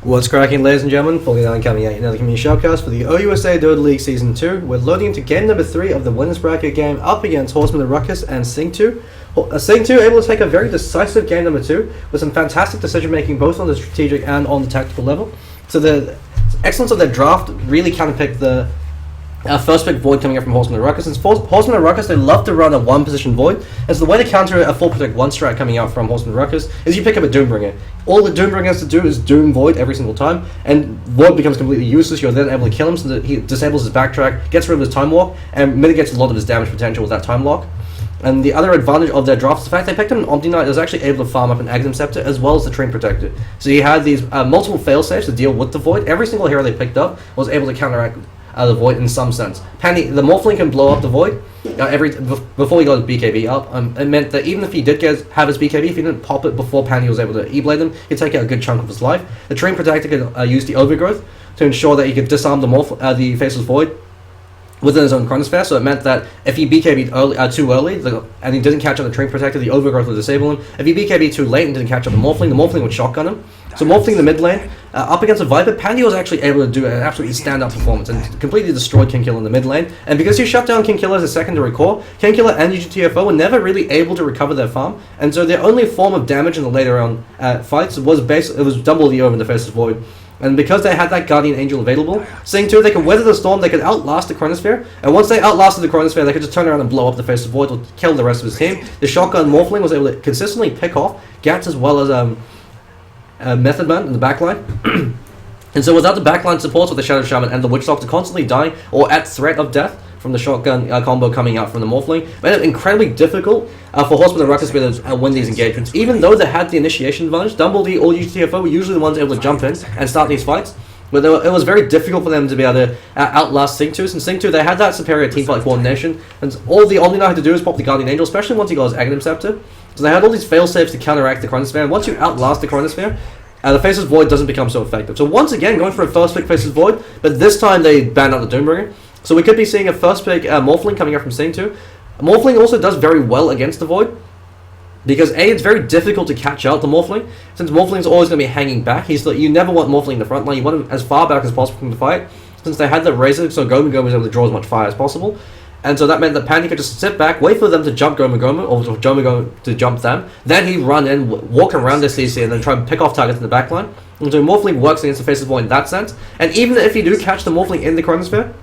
What's cracking, ladies and gentlemen? Fully Down coming out another community shoutcast for the OUSA Dota League Season 2. We're loading into game number 3 of the winners bracket game up against Horsemen and Ruckus and SINGTO. SINGTO able to take a very decisive game number 2 with some fantastic decision making both on the strategic and on the tactical level. So the excellence of their draft really counterpicked the first pick Void coming up from Horsemen and Ruckus. Since Horsemen and Ruckus, they love to run a one position Void, and so the way to counter a full protect one strat coming out from Horsemen and Ruckus is you pick up a Doombringer. All the Doombringer has to do is Doom Void every single time, and Void becomes completely useless. You're then able to kill him so that he disables his backtrack, gets rid of his time walk, and mitigates a lot of his damage potential with that time lock. And the other advantage of their draft is the fact they picked up an Omniknight that was actually able to farm up an Aghanim Scepter as well as the Train Protector. So you had these multiple failsafes to deal with the Void. Every single hero they picked up was able to counteract the Void in some sense. The Morphling can blow up the Void before he got his BKB up. It meant that even if he did have his BKB, if he didn't pop it before Pandy was able to E-Blade him, he'd take out a good chunk of his life. The Train Protector could use the Overgrowth to ensure that he could disarm the Faceless Void within his own chronosphere, so it meant that if he BKB'd too early, and he didn't catch up the Train Protector, the Overgrowth would disable him. If he BKB'd too late and didn't catch up the Morphling would shotgun him. So Morphling in the mid lane, up against a Viper, Pandy was actually able to do an absolutely standout performance and completely destroyed Kingkiller in the mid lane. And because he shut down Kingkiller as a secondary core, Kingkiller and UGTFO were never really able to recover their farm, and so their only form of damage in the later round fights was double the over in the Faceless Void. And because they had that Guardian Angel available, SINGTO, they could weather the storm, they could outlast the Chronosphere, and once they outlasted the Chronosphere, they could just turn around and blow up the Faceless Void or kill the rest of his team. The Shotgun Morphling was able to consistently pick off Gats as well as Method Man in the backline. And so without the backline supports with the Shadow Shaman and the Witch Doctor constantly dying or at threat of death from the shotgun combo coming out from the Morphling, made it incredibly difficult for Horsemen and Ruckus to be able to win these engagements. Even though they had the initiation advantage, Dumblebee or UGTFO were usually the ones able to jump in and start these fights. But it was very difficult for them to be able to outlast SINGTO. And SINGTO, they had that superior teamfight coordination, and all the Omniknight had to do is pop the Guardian Angel, especially once he got his Aghanim Scepter. So they had all these failsafes to counteract the Chronosphere, and once you outlast the Chronosphere, the Faceless Void doesn't become so effective. So once again, going for a first pick Faceless Void, but this time they banned out the Doombringer. So we could be seeing a first pick Morphling coming up from SINGTO. Morphling also does very well against the Void, because A, it's very difficult to catch out the Morphling, since Morphling's always going to be hanging back. You never want Morphling in the front line, you want him as far back as possible from the fight. Since they had the Razor, so Goma was able to draw as much fire as possible. And so that meant that Pandy could just sit back, wait for them to jump Goma, or for Goma to jump them, then he'd run in, walk around the CC, and then try and pick off targets in the backline. And so Morphling works against the Faceless Void in that sense. And even if you do catch the Morphling in the Chronosphere,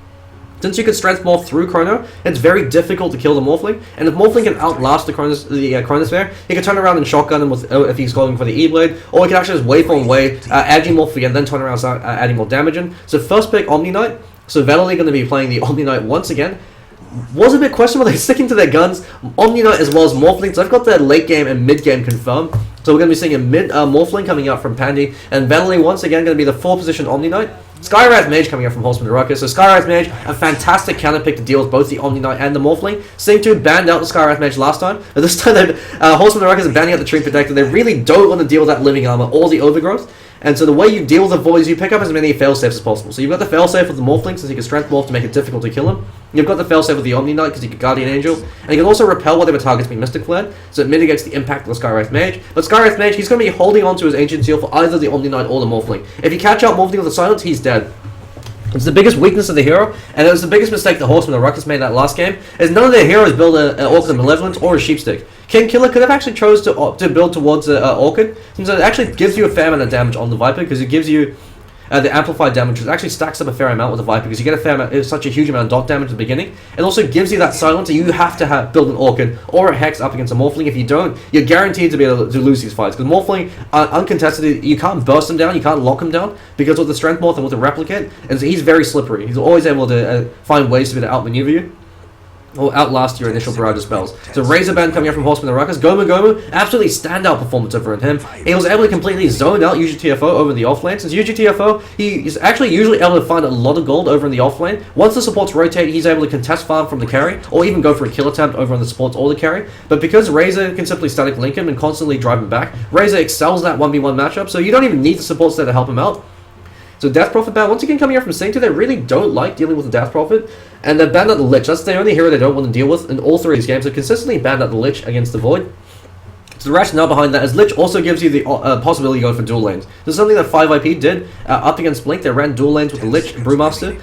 since you can strength morph through Chrono, it's very difficult to kill the Morphling. And if Morphling can outlast the Chronosphere, he can turn around and shotgun him if he's going for the E-Blade, or he can actually just waveform away, Agimorph again, then turn around and start adding more damage in. So first pick Omniknight, so Valley going to be playing the Omniknight once again. Was a bit questionable, they're sticking to their guns. Omniknight as well as Morphling, so I've got their late game and mid game confirmed. So we're going to be seeing a mid Morphling coming out from Pandy, and Valley once again going to be the 4th position Omniknight. Skywrath Mage coming up from Horsemen and Ruckus. So Skywrath Mage, a fantastic counter pick to deal with both the Omniknight and the Morphling. SINGTO banned out the Skywrath Mage last time, but this time Horsemen and Ruckus are banning out the Train Protector. They really don't want to deal with that Living Armor or the Overgrowth. And so the way you deal with the Voids, you pick up as many failsafes as possible. So you've got the failsafe of the Morphling, since he can strength morph to make it difficult to kill him. You've got the failsafe of the Omniknight, because he can Guardian Angel. And he can also repel whatever targets being Mystic Flared, so it mitigates the impact of the Skywrath Mage. But Skywrath Mage, he's going to be holding on to his Ancient Seal for either the Omniknight or the Morphling. If you catch out Morphling with a Silence, he's dead. It's the biggest weakness of the hero, and it was the biggest mistake the Horsemen and Ruckus made that last game, is none of their heroes build an Orchid of Malevolence or a Sheepstick. Kingkiller could have actually chose to build towards an Orchid, since it actually gives you a fair amount of damage on the Viper, because it gives you the amplified damage, which actually stacks up a fair amount with the Viper, because you get a fair amount, such a huge amount of dot damage at the beginning. It also gives you that silence, and you have to build an Orchid or a Hex up against a Morphling. If you don't, you're guaranteed to be able to lose these fights, because Morphling, uncontested, you can't burst him down, you can't lock him down, because with the Strength Morph and with the Replicate, and so he's very slippery. He's always able to find ways to be able to outmaneuver you or outlast your initial barrage of spells. So Razorband coming up from Horsemen and Ruckus. Goma, absolutely standout performance over him. He was able to completely zone out UGTFO over in the offlane. Since UGTFO, he is actually usually able to find a lot of gold over in the offlane. Once the supports rotate, he's able to contest farm from the carry, or even go for a kill attempt over on the supports or the carry. But because Razor can simply static link him and constantly drive him back, Razor excels that 1v1 matchup, so you don't even need the supports there to help him out. So Death Prophet ban, once again coming here from SINGTO, they really don't like dealing with the Death Prophet, and they've banned out the Lich. That's the only hero they don't want to deal with in all 3 of these games. They've consistently banned out the Lich against the Void. So the rationale behind that is Lich also gives you the possibility to go for dual lanes. This is something that 5IP did up against Blink. They ran dual lanes with the Lich Brewmaster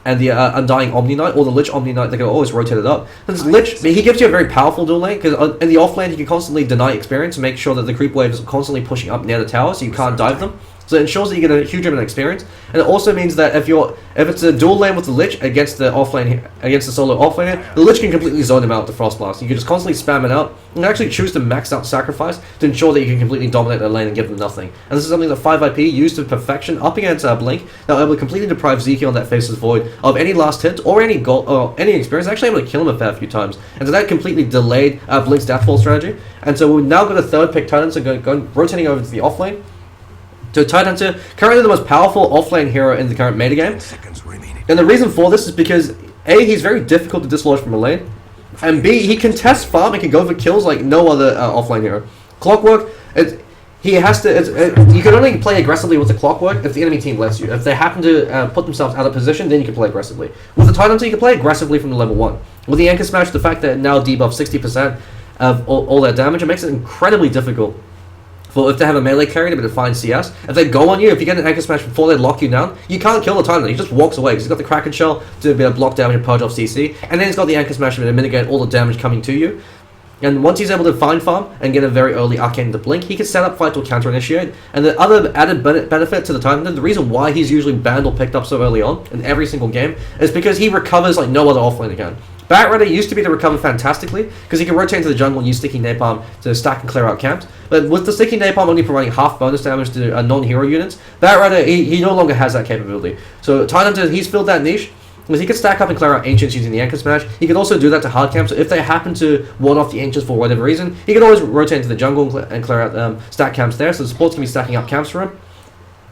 and the Undying Omniknight, or the Lich Omniknight. They can always rotate it up. Since Lich, he gives you a very powerful dual lane, because in the off lane you can constantly deny experience and make sure that the creep wave is constantly pushing up near the tower, so you can't dive them. So it ensures that you get a huge amount of experience, and it also means that if it's a dual lane with the Lich against the offlane, against the solo offlane, the Lich can completely zone him out with the Frost Blast. You can just constantly spam it out and actually choose to max out sacrifice to ensure that you can completely dominate their lane and give them nothing. And this is something that 5IP used to perfection up against Blink. They were able to completely deprive Zeke on that Faceless Void of any last hit or any goal or any experience. Actually able to kill him a fair few times, and so that completely delayed Blink's Deathfall strategy. And so we've now got a third pick Titan, so rotating over to the offlane. So Tidehunter, currently the most powerful offlane hero in the current metagame. And the reason for this is because A, he's very difficult to dislodge from a lane, and B, he can test farm and can go for kills like no other offlane hero. Clockwork, you can only play aggressively with the Clockwork if the enemy team lets you. If they happen to put themselves out of position, then you can play aggressively. With the Tidehunter, you can play aggressively from the level 1. With the Anchor Smash, the fact that it now debuffs 60% of all their damage, it makes it incredibly difficult for if they have a melee carry to be able to find CS. If they go on you, if you get an Anchor Smash before they lock you down, you can't kill the Titan. He just walks away because he's got the Kraken Shell to be able to block damage and purge off CC, and then he's got the Anchor Smash to mitigate all the damage coming to you. And once he's able to find farm and get a very early Arcane to Blink, he can set up fight to counter initiate. And the other added benefit to the Titan, the reason why he's usually banned or picked up so early on in every single game, is because he recovers like no other offlane can. Batrider used to be to recover fantastically because he can rotate into the jungle and use Sticky Napalm to stack and clear out camps. But with the Sticky Napalm only providing half bonus damage to non-hero units, Batrider, he no longer has that capability. So Tidehunter, he's filled that niche because he can stack up and clear out Ancients using the Anchor Smash. He can also do that to hard camps. So if they happen to ward off the Ancients for whatever reason, he can always rotate into the jungle and clear out stack camps there. So the support's going to be stacking up camps for him.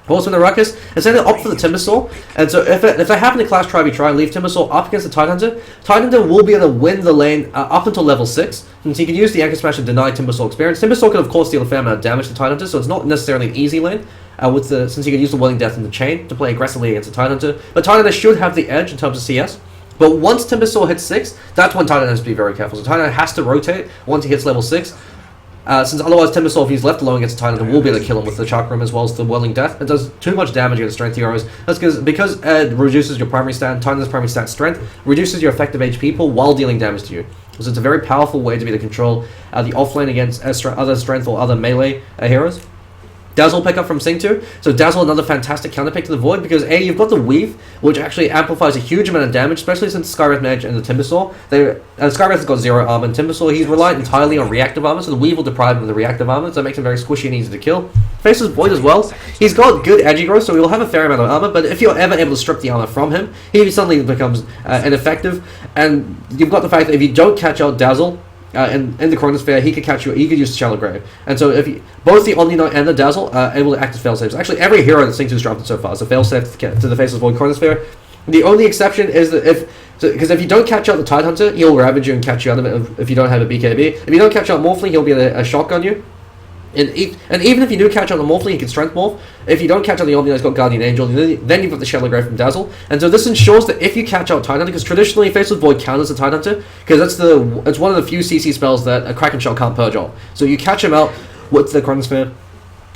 Also in the Ruckus, and so they opt for the Timbersaw, and so if they happen to clash try and leave Timbersaw up against the Tidehunter, Tidehunter will be able to win the lane up until level 6, and so he can use the Anchor Smash to deny Timbersaw experience. Timbersaw can of course deal a fair amount of damage to Tidehunter, so it's not necessarily an easy lane, since he can use the Willing Death in the chain to play aggressively against the Tidehunter, but Tidehunter should have the edge in terms of CS. But once Timbersaw hits 6, that's when Tidehunter has to be very careful. So Tidehunter has to rotate once he hits level 6, since otherwise Timbersaw, if he's left alone against a Titan, will be able to kill him with the Chakram as well as the Whirling Death. It does too much damage against strength heroes. That's because it reduces your primary stat, Titan's primary stat strength, reduces your effective HP pool while dealing damage to you. So it's a very powerful way to be able to control the offlane against other strength or other melee heroes. Dazzle pick up from SINGTO. So Dazzle, another fantastic counter pick to the Void, because A, you've got the Weave, which actually amplifies a huge amount of damage, especially since Skywrath, Mage, and the Timbersaw. Skywrath has got 0 armor, and Timbersaw, he's reliant entirely on reactive armor, so the Weave will deprive him of the reactive armor, so it makes him very squishy and easy to kill. Faceless Void as well. He's got good edgy growth, so he'll have a fair amount of armor, but if you're ever able to strip the armor from him, he suddenly becomes ineffective, and you've got the fact that if you don't catch out Dazzle, in the Chronosphere, he could catch you. He could use Shallow Grave, and so if both the Omniknight and the Dazzle are able to act as failsafes. Actually, every hero that SINGTO's drafted so far is a failsafe to the Faceless Void Chronosphere. The only exception is that because if you don't catch out the Tidehunter, he'll ravage you and catch you out of it if you don't have a BKB. If you don't catch out Morphling, he'll be a shotgun you. And even if you do catch out the Morphling, he can Strength Morph. If you don't catch out the Omniknight, he's got Guardian Angel. Then you've got the Shallow Grave from Dazzle. And so this ensures that if you catch out Tidehunter, because traditionally Faceless Void counters the Tidehunter, because it's one of the few CC spells that a Kraken Shell can't purge off. So you catch him out with the Chronosphere,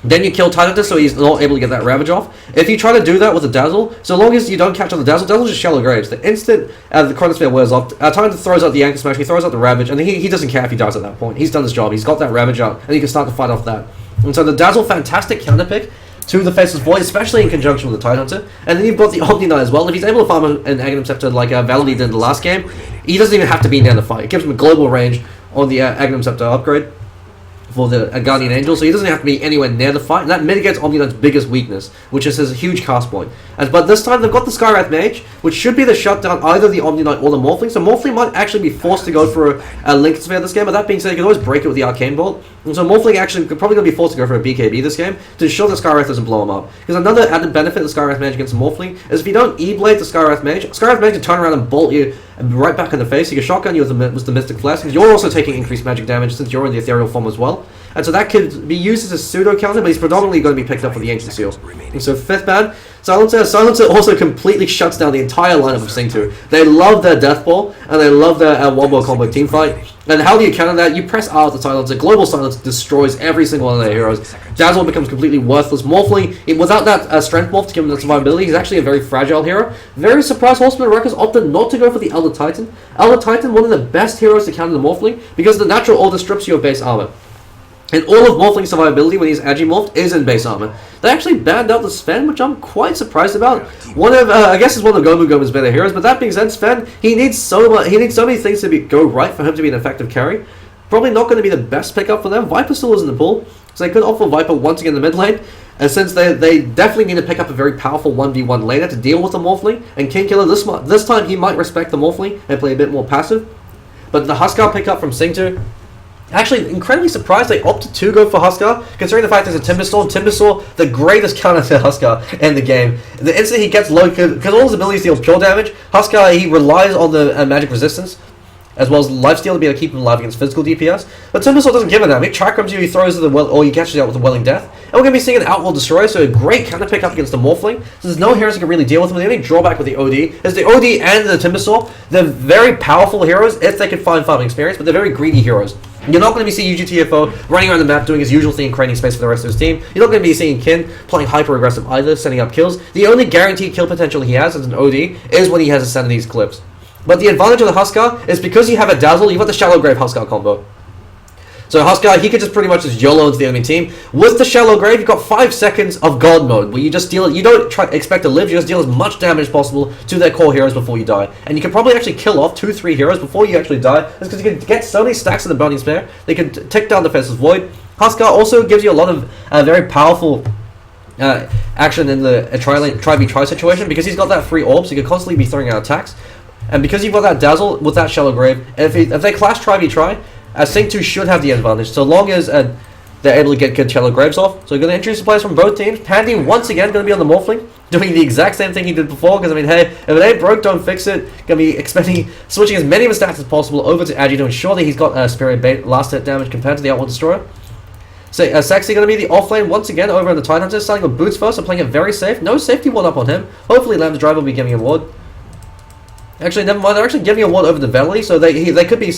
then you kill Tidehunter, so he's not able to get that Ravage off. If you try to do that with the Dazzle, so long as you don't catch out the Dazzle just Shallow Graves. The instant the Chronosphere wears off, Tidehunter throws out the Anchor Smash, he throws out the Ravage, and he doesn't care if he dies at that point. He's done his job, he's got that Ravage out, and he can start to fight off that. And so the Dazzle, fantastic counter pick to the Faceless Void, especially in conjunction with the Tidehunter. And then you've got the Omniknight as well. If he's able to farm an Aghanim Scepter like Validity did in the last game, he doesn't even have to be near the fight. It gives him a global range on the Aghanim Scepter upgrade for the Guardian Angel, so he doesn't have to be anywhere near the fight, and that mitigates Omniknight's biggest weakness, which is his huge cast point. But this time they've got the Skywrath Mage, which should be the shutdown either the Omniknight or the Morphling, so Morphling might actually be forced to go for a Link Sphere this game, but that being said, you can always break it with the Arcane Bolt, and so Morphling actually probably going to be forced to go for a BKB this game to ensure that Skywrath doesn't blow him up. Because another added benefit of the Skywrath Mage against the Morphling is if you don't E-Blade the Skywrath Mage can turn around and bolt you right back in the face. He can shotgun you with the Mystic Flask, because you're also taking increased magic damage since you're in the ethereal form as well. and so that could be used as a pseudo counter, but he's predominantly going to be picked up for the Ancient Seal. And so 5th man, Silencer. Silencer also completely shuts down the entire lineup of SINGTO. They love their Death Ball, and they love their one-ball combo team fight. And how do you counter that? You press R with the Silencer. Global Silence destroys every single one of their heroes. Dazzle becomes completely worthless. Morphling, without that Strength Morph to give him the survivability, he's actually a very fragile hero. Very surprised Horsemen and Ruckus opted not to go for the Elder Titan. Elder Titan, one of the best heroes to counter the Morphling, because the natural order strips you of base armor. And all of Morphling's survivability when he's Agimorphed is in base armor. They actually banned out the Sven, which I'm quite surprised about. One of, I guess, is one of Gomu Gomu's better heroes. But that being said, Sven, he needs so many things to go right for him to be an effective carry. Probably not going to be the best pickup for them. Viper still is in the pool, so they could opt for Viper once again in the mid lane. And since they definitely need to pick up a very powerful 1v1 laner to deal with the Morphling, and King Killer this time he might respect the Morphling and play a bit more passive. But the Huskar pickup from SINGTO. Actually, incredibly surprised they opted to go for Huskar, considering the fact there's a Timbersaw. Timbersaw, the greatest counter to Huskar in the game. The instant he gets low, because all his abilities deal pure damage, Huskar, he relies on the magic resistance, as well as lifesteal to be able to keep him alive against physical DPS. But Timbersaw doesn't give a damn. He chakrams you, he throws the well, or he catches you out with a Welling Death. And we're going to be seeing an Outworld Destroyer, so a great counter pick up against the Morphling. So there's no heroes that can really deal with him. The only drawback with the OD is the OD and the Timbersaw. They're very powerful heroes if they can find farming experience, but they're very greedy heroes. You're not going to be seeing UGTFO running around the map doing his usual thing and creating space for the rest of his team. You're not going to be seeing Kin playing hyper-aggressive either, setting up kills. The only guaranteed kill potential he has as an OD is when he has to send these clips. But the advantage of the Huskar is because you have a Dazzle, you've got the Shallow Grave Huskar combo. So Huskar, he could just pretty much just YOLO into the enemy team. With the Shallow Grave, you've got 5 seconds of God mode, where you just deal, you don't expect to live, you just deal as much damage as possible to their core heroes before you die. And you can probably actually kill off 2-3 heroes before you actually die. That's because you can get so many stacks of the Burning Spear, they can tick down the Faceless Void. Huskar also gives you a lot of very powerful action in the try-v-try situation, because he's got that free orb, so you can constantly be throwing out attacks. And because you've got that Dazzle with that Shallow Grave, if they clash try-v-try, SINGTO should have the advantage, so long as they're able to get good Shallow Graves off. So we're going to introduce the players from both teams. Pandy, once again, going to be on the Morphling, doing the exact same thing he did before, because, I mean, hey, if it ain't broke, don't fix it. Going to be switching as many of his stats as possible over to Agi to ensure that he's got Spirit Bait last hit damage compared to the Outworld Destroyer. So Sexy going to be the offlane once again over in the Tidehunter, starting with Boots first, so playing it very safe. No safety ward up on him. Hopefully Lambda Driver will be giving a ward. Actually, never mind, they're actually giving a ward over the Valley, so they could be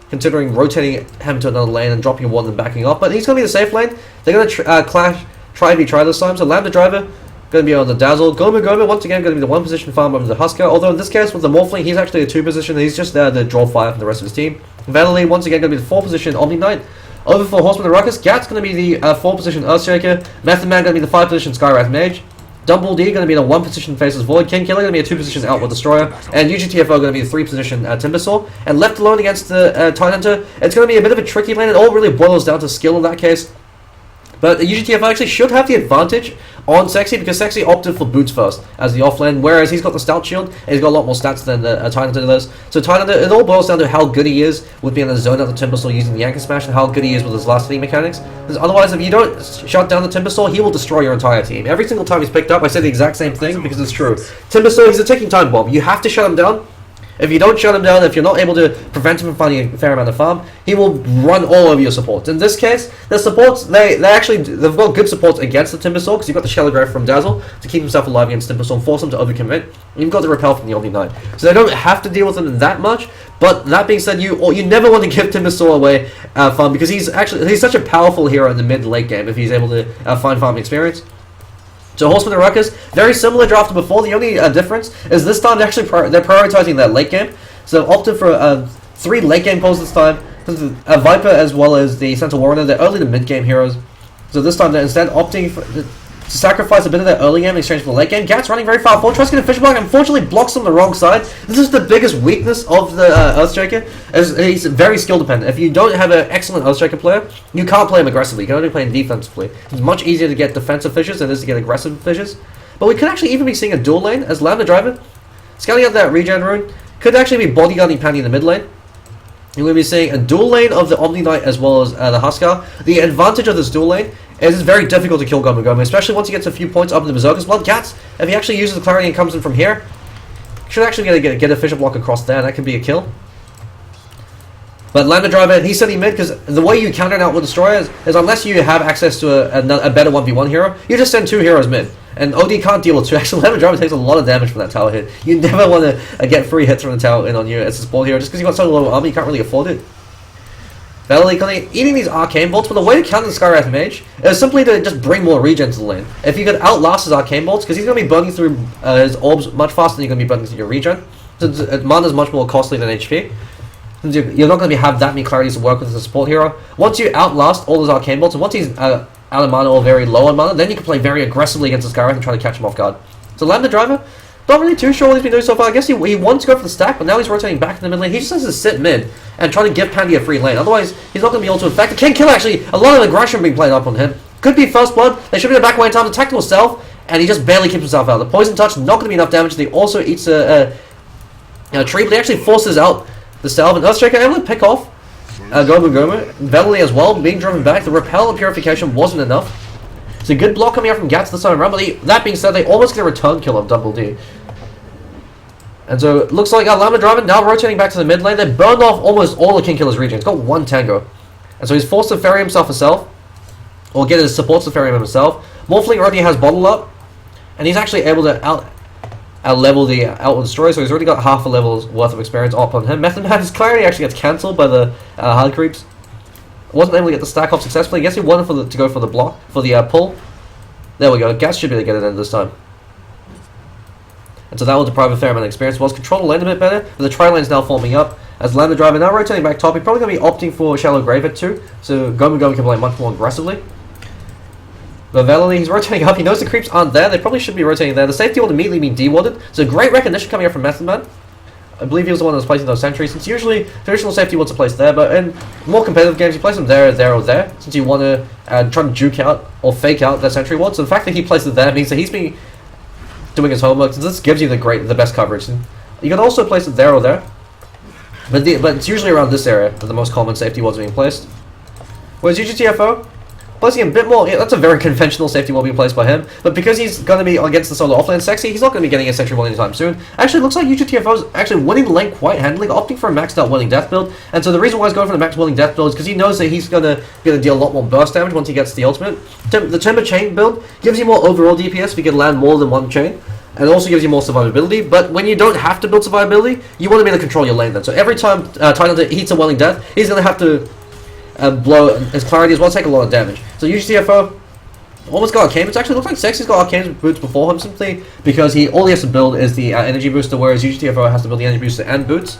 considering rotating him to another lane and dropping a ward and backing off. But he's going to be the safe lane. They're going to clash try this time. So Lambda Driver going to be on the Dazzle. Gomu once again going to be the 1 position farm over the Huskar. Although in this case with the Morphling, he's actually a 2 position. He's just there to draw fire from the rest of his team. Valley once again going to be the 4 position Omniknight. Over for Horsemen and Ruckus, Gat's going to be the 4 position Earthshaker. Method Man going to be the 5 position Skywrath Mage. Dumble D going to be the 1 position Faceless Void. King Killer going to be a 2 position Outworld Destroyer. And UGTFO going to be the 3 position Timbersaw. And left alone against the Tidehunter, it's going to be a bit of a tricky lane. It all really boils down to skill in that case. But UGTFO actually should have the advantage on Sexy, because Sexy opted for Boots first as the offlane, whereas he's got the Stout Shield and he's got a lot more stats than the Tidehunter does. So Tidehunter, it all boils down to how good he is with being in the zone out the Timbersaw using the Anchor Smash, and how good he is with his last hitting mechanics. Because otherwise, if you don't shut down the Timbersaw, he will destroy your entire team. Every single time he's picked up, I say the exact same thing because it's true. Timbersaw, he's a ticking time bomb. You have to shut him down. If you don't shut him down, if you're not able to prevent him from finding a fair amount of farm, he will run all over your supports. In this case, the supports, they've got good supports against the Timbersaw, because you've got the Shallow Grave from Dazzle to keep himself alive against Timbersaw and force him to overcommit. And you've got the Repel from the Omniknight. So they don't have to deal with him that much, but that being said, you never want to give Timbersaw away farm, because he's such a powerful hero in the mid-late game if he's able to find farming experience. So Horsemen and Ruckus, very similar draft to before. The only difference is this time they're prioritizing their late game. So opted for 3 late game pulls this time. A Viper as well as the Central Warrior. They're early to mid game heroes. So this time they're instead opting to sacrifice a bit of their early game in exchange for the late game. Gat's running very far forward, tries to get a Fish Block, unfortunately blocks on the wrong side. This is the biggest weakness of the Earthshaker, as he's very skill dependent. If you don't have an excellent Earthshaker player, you can't play him aggressively, you can only play him defensively. It's much easier to get defensive fishes than it is to get aggressive fishes. But we could actually even be seeing a dual lane as Lambda Driver, scouting out that regen rune, could actually be bodyguarding Pandy in the mid lane. You're going to be seeing a dual lane of the Omniknight as well as the Huskar. The advantage of this dual lane is it's very difficult to kill Gomu, especially once he gets a few points up in the Berserker's Blood. Cats, if he actually uses the Clarity and comes in from here, should actually get a Fisher Block across there, and that could be a kill. But Lambda Driver, he's sitting mid because the way you counter an Outworld Destroyer is unless you have access to a better 1v1 hero, you just send 2 heroes mid. And OD can't deal with 2. Actually, Lambda Driver takes a lot of damage from that tower hit. You never want to get 3 hits from the tower in on you as a support hero just because you've got so low armor, you can't really afford it. Valley kind of eating these arcane bolts, but the way to counter the Skywrath Mage is simply to just bring more regen to the lane. If you could outlast his arcane bolts, because he's going to be burning through his orbs much faster than you're going to be burning through your regen. Since mana is much more costly than HP. Since you're not going to have that many clarities to work with as a support hero. Once you outlast all those arcane bolts, and once he's out of mana or very low on mana, then you can play very aggressively against the Skywrath and try to catch him off guard. So Lambda Driver, not really too sure what he's been doing so far. I guess he wanted to go for the stack, but now he's rotating back to the mid lane. He just has to sit mid and try to give Pandy a free lane. Otherwise, he's not going to be able to affect. The King Kill actually, a lot of aggression being played up on him. Could be First Blood. They should be in the back away in time. The tactical stealth, and he just barely keeps himself out. The Poison Touch, not going to be enough damage. He also eats a tree, but he actually forces out the stealth. And Earthshaker able to pick off Goma. Valley as well, being driven back. The Repel and Purification wasn't enough. It's a good block coming out from Gats this time around, but that being said, they almost get a return kill of Double D. And so it looks like Lambda Driver now rotating back to the mid lane. They burned off almost all of King Killer's regen. He's got 1 tango. And so he's forced to ferry himself, or get his supports to ferry him himself. Morphling already has Bottle up, and he's actually able to out-level the Outworld Destroyer, so he's already got half a level's worth of experience up on him. Method Man's clarity actually gets cancelled by the hard creeps. Wasn't able to get the stack off successfully. I guess he wanted to go for the block, for the pull. There we go. Gats should be able to get it in this time. And so that will deprive a fair amount of experience. Was control the lane a bit better, but the tri lane's now forming up. As Lambda Driver now rotating back top, he's probably going to be opting for Shallow Grave at 2, so Goma can play much more aggressively. But Valley, he's rotating up. He knows the creeps aren't there. They probably should be rotating there. The safety ward immediately being dewarded. So great recognition coming up from Method Man. I believe he was the one that was placing those sentries, since usually traditional safety wards are placed there, but in more competitive games you place them there, or there, since you want to try to juke out or fake out that sentry ward. So the fact that he placed it there means that he's been doing his homework, since this gives you the best coverage. And you can also place it there or there, but it's usually around this area that the most common safety wards are being placed. Whereas UGTFO, placing a bit more, that's a very conventional safety wall being placed by him, but because he's going to be against the solo offlane sexy, he's not going to be getting a sentry wall anytime soon. Actually, it looks like UGTFO is actually winning the lane quite handily, opting for a maxed out Willing Death build, and so the reason why he's going for the max Willing Death build is because he knows that he's going to deal a lot more burst damage once he gets the ultimate. The Timber Chain build gives you more overall DPS if you can land more than one chain, and also gives you more survivability, but when you don't have to build survivability, you want to be able to control your lane then. So every time Tidehunter hits a Willing Death, he's going to have to blow his clarity as well, take a lot of damage. So UGTFO almost got Arcane Boots. Actually, looks like Sexy's got Arcane Boots before him, simply because all he has to build is the energy booster, whereas UGTFO has to build the energy booster and boots.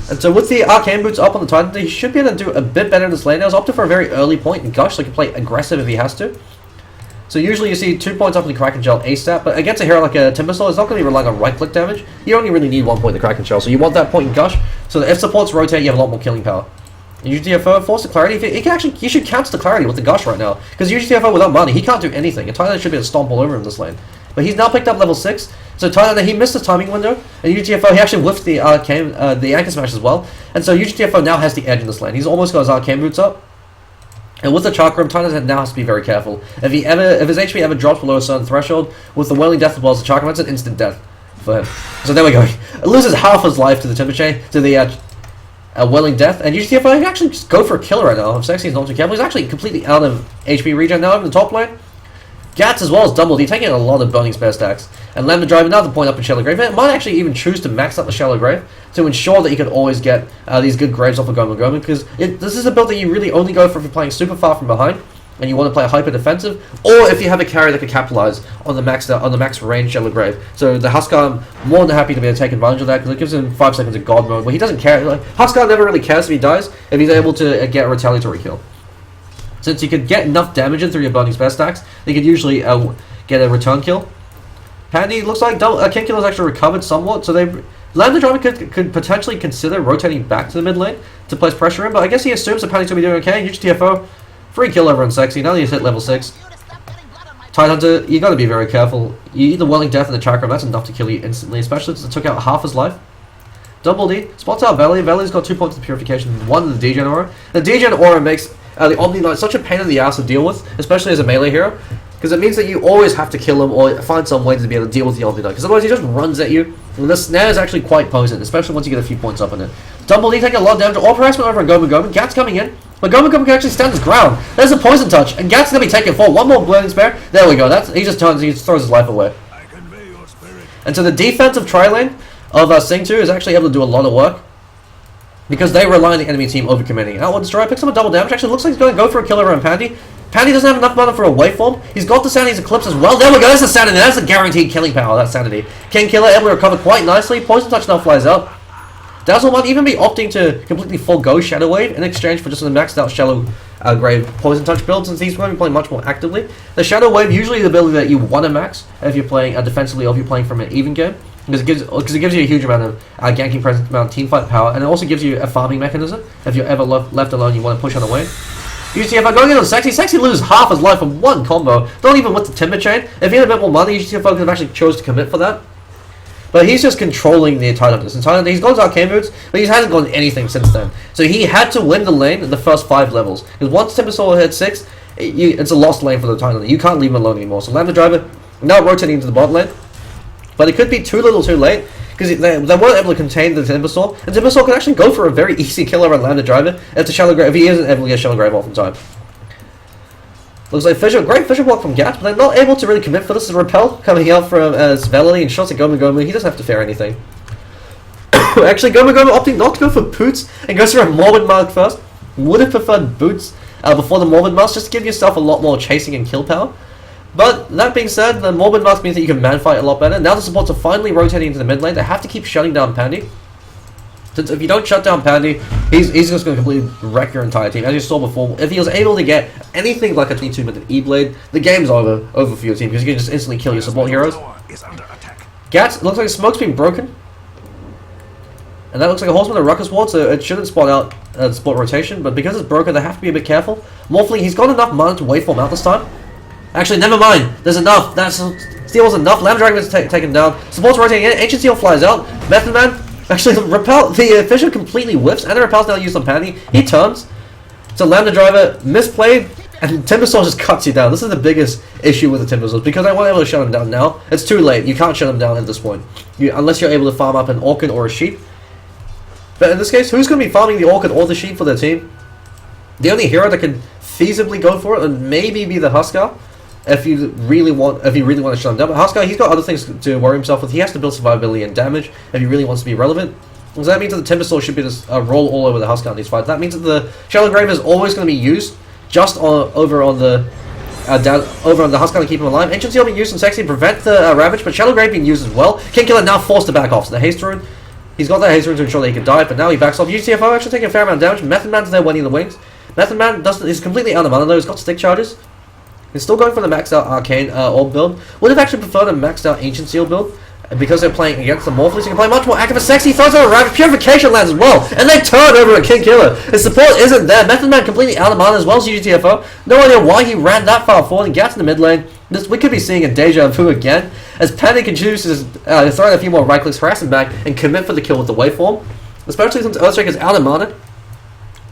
And so with the Arcane Boots up on the Tidehunter, he should be able to do a bit better in this lane. I was opting for a very early point in Gush, so he can play aggressive if he has to. So usually you see 2 points up in the Kraken Shell ASAP, but against a hero like a Timbersaw, it's not going to be relying on right-click damage. You only really need 1 point in the Kraken Shell, so you want that point in Gush, so that if supports rotate, you have a lot more killing power. UGTFO, force the clarity. You should counter the clarity with the Gush right now, because UGTFO without money, he can't do anything, and Tyler should be able to stomp all over him this lane. But he's now picked up level 6, so Tyler, he missed his timing window, and UGTFO, he actually whiffed the Anchor Smash as well, and so UGTFO now has the edge in this lane. He's almost got his Arcane Boots up. And with the Chakram, Tyler now has to be very careful. If his HP ever drops below a certain threshold, with the Whirling Death as well as the Chakram, that's an instant death for him. So there we go. He loses half his life to the Timber Chain, to the Whirling Death, and UGTFO can actually just go for a kill right now. If Sexy is not too careful, he's actually completely out of HP regen now in the top lane. Gats as well as Double D, taking a lot of Burning Spare stacks. And Lambda driving another point up in Shallow Grave. It might actually even choose to max out the Shallow Grave to ensure that you can always get these good graves off of Goma, because this is a build that you really only go for if you're playing super far from behind and you want to play hyper defensive, or if you have a carry that can capitalize on the max range Shallow Grave. So the Huskar, I'm more than happy to be able to take advantage of that, because it gives him 5 seconds of God mode where he doesn't care. Like, Huskar never really cares if he dies if he's able to get a retaliatory kill. Since you could get enough damage in through your Burning Spare stacks, they could usually get a return kill. Pandy looks like King Killer's actually recovered somewhat, so Lambda Driver could potentially consider rotating back to the mid lane to place pressure in, but I guess he assumes that Pandy's going to be doing okay. UGTFO, free kill over on Sexy, now that he's hit level 6. Tidehunter, you got to be very careful. You eat the Whirling Death and the Chakram, that's enough to kill you instantly, especially since it took out half his life. Double D, spots out Valley. Valley's got 2 points of Purification, 1 in the Degen Aura. The Degen Aura makes the Omniknight such a pain in the ass to deal with, especially as a melee hero, because it means that you always have to kill him or find some way to be able to deal with the Omniknight, because otherwise he just runs at you And the snare is actually quite potent, especially once you get a few points up on it. Double D taking a lot of damage, all harassment over on Goma. Gat's coming in, but Goma can actually stand his ground. There's a poison touch, and Gat's gonna be taken for one more Burning Spear. There we go. He just turns, he just throws his life away. And so the defensive tri-lane of SINGTO is actually able to do a lot of work because they rely on the enemy team overcommitting. Outworld Destroyer picks up a double damage. Actually looks like he's going to go for a killer around Pandy. Pandy doesn't have enough mana for a waveform. He's got the Sanity's Eclipse as well. There we go. That's the Sanity. That's the guaranteed killing power. That's Sanity. King Killer able to recover quite nicely. Poison Touch now flies out. Dazzle might even be opting to completely forego Shadow Wave in exchange for just a maxed out Shallow Grave Poison Touch build, since he's going to be playing much more actively. The Shadow Wave usually the ability that you want to max if you're playing defensively or if you're playing from an even game, because it gives you a huge amount of ganking presence, amount of team fight power, and it also gives you a farming mechanism if you're ever left alone. You want to push on a wave. UCFO going in on Sexy loses half his life from one combo, not even with the Timber Chain. If he had a bit more money, UCFO could have actually chose to commit for that. But he's just controlling the entire this. He's gone to Arcane Boots, but he hasn't gone anything since then. So he had to win the lane in the first 5 levels. Because once Timbersaw hit 6, it's a lost lane for the Titan. You can't leave him alone anymore. So Lambda Driver now rotating into the bot lane. But it could be too little too late, because they weren't able to contain the Timbersaw. And Timbersaw can actually go for a very easy kill around Lambda Driver if he isn't able to get Shallow Grave off in time. Looks like great Fissure block from Gat, but they're not able to really commit for this. Is Repel coming out from Velily and shots at Goma. He doesn't have to fear anything. Actually, Goma opting not to go for Boots and goes for a Morbid Mask first. Would have preferred Boots before the Morbid Mask, just to give yourself a lot more chasing and kill power. But that being said, the Morbid Mask means that you can man fight a lot better. Now the supports are finally rotating into the mid lane. They have to keep shutting down Pandy. Since if you don't shut down Pandy, he's just going to completely wreck your entire team. As you saw before, if he was able to get anything like a 22-minute E-Blade, the game's over for your team, because you can just instantly kill your support heroes. Gats, looks like the smoke's been broken. And that looks like a Horseman and Ruckus ward, so it shouldn't spot out support rotation, but because it's broken, they have to be a bit careful. Morphling, he's got enough mana to waveform out this time. Actually, never mind. There's enough. Steel was enough. Lambda Dragon is taken down. Support's rotating in. Ancient Seal flies out. Method Man. Actually, the Fissure completely whiffs, and the Repel's now used on Pandy. He turns. So Lambda Driver misplayed, and Timbersaw just cuts you down. This is the biggest issue with the Timbersaws, because I wasn't able to shut him down now. It's too late. You can't shut him down at this point, unless you're able to farm up an Orchid or a Sheep. But in this case, who's going to be farming the Orchid or the Sheep for their team? The only hero that can feasibly go for it would maybe be the Huskar, if you really want to shut him down. But Huskar, he's got other things to worry himself with. He has to build survivability and damage if he really wants to be relevant. So that means that the Timbersaw should be just roll all over the Huskar in these fights. That means that the Shallow Grave is always going to be used just over on the Huskar to keep him alive. Ancient Seal being used in Sexy to prevent the Ravage, but Shallow Grave being used as well. King Killer now forced to back off. So the Haste Rune, he's got that Haste Rune to ensure that he can die, but now he backs off. UCFO actually taking a fair amount of damage. Method Man's there winning the wings. Method Man is completely out of mana though. He's got stick charges. He's still going for the maxed out Arcane Orb build. Would have actually preferred a maxed out Ancient Seal build, because they're playing against the Morphling, so you can play much more active and Sexy. Throws out a Ravage. Purification lands as well, and they turn over a King Killer. His support isn't there. Method Man completely out of mana as well as UGTFO. No idea why he ran that far forward and gets in the mid lane. We could be seeing a deja vu again, as Panic chooses to throw in a few more right clicks, harass him back, and commit for the kill with the waveform. Especially since Earthshake is out of mana.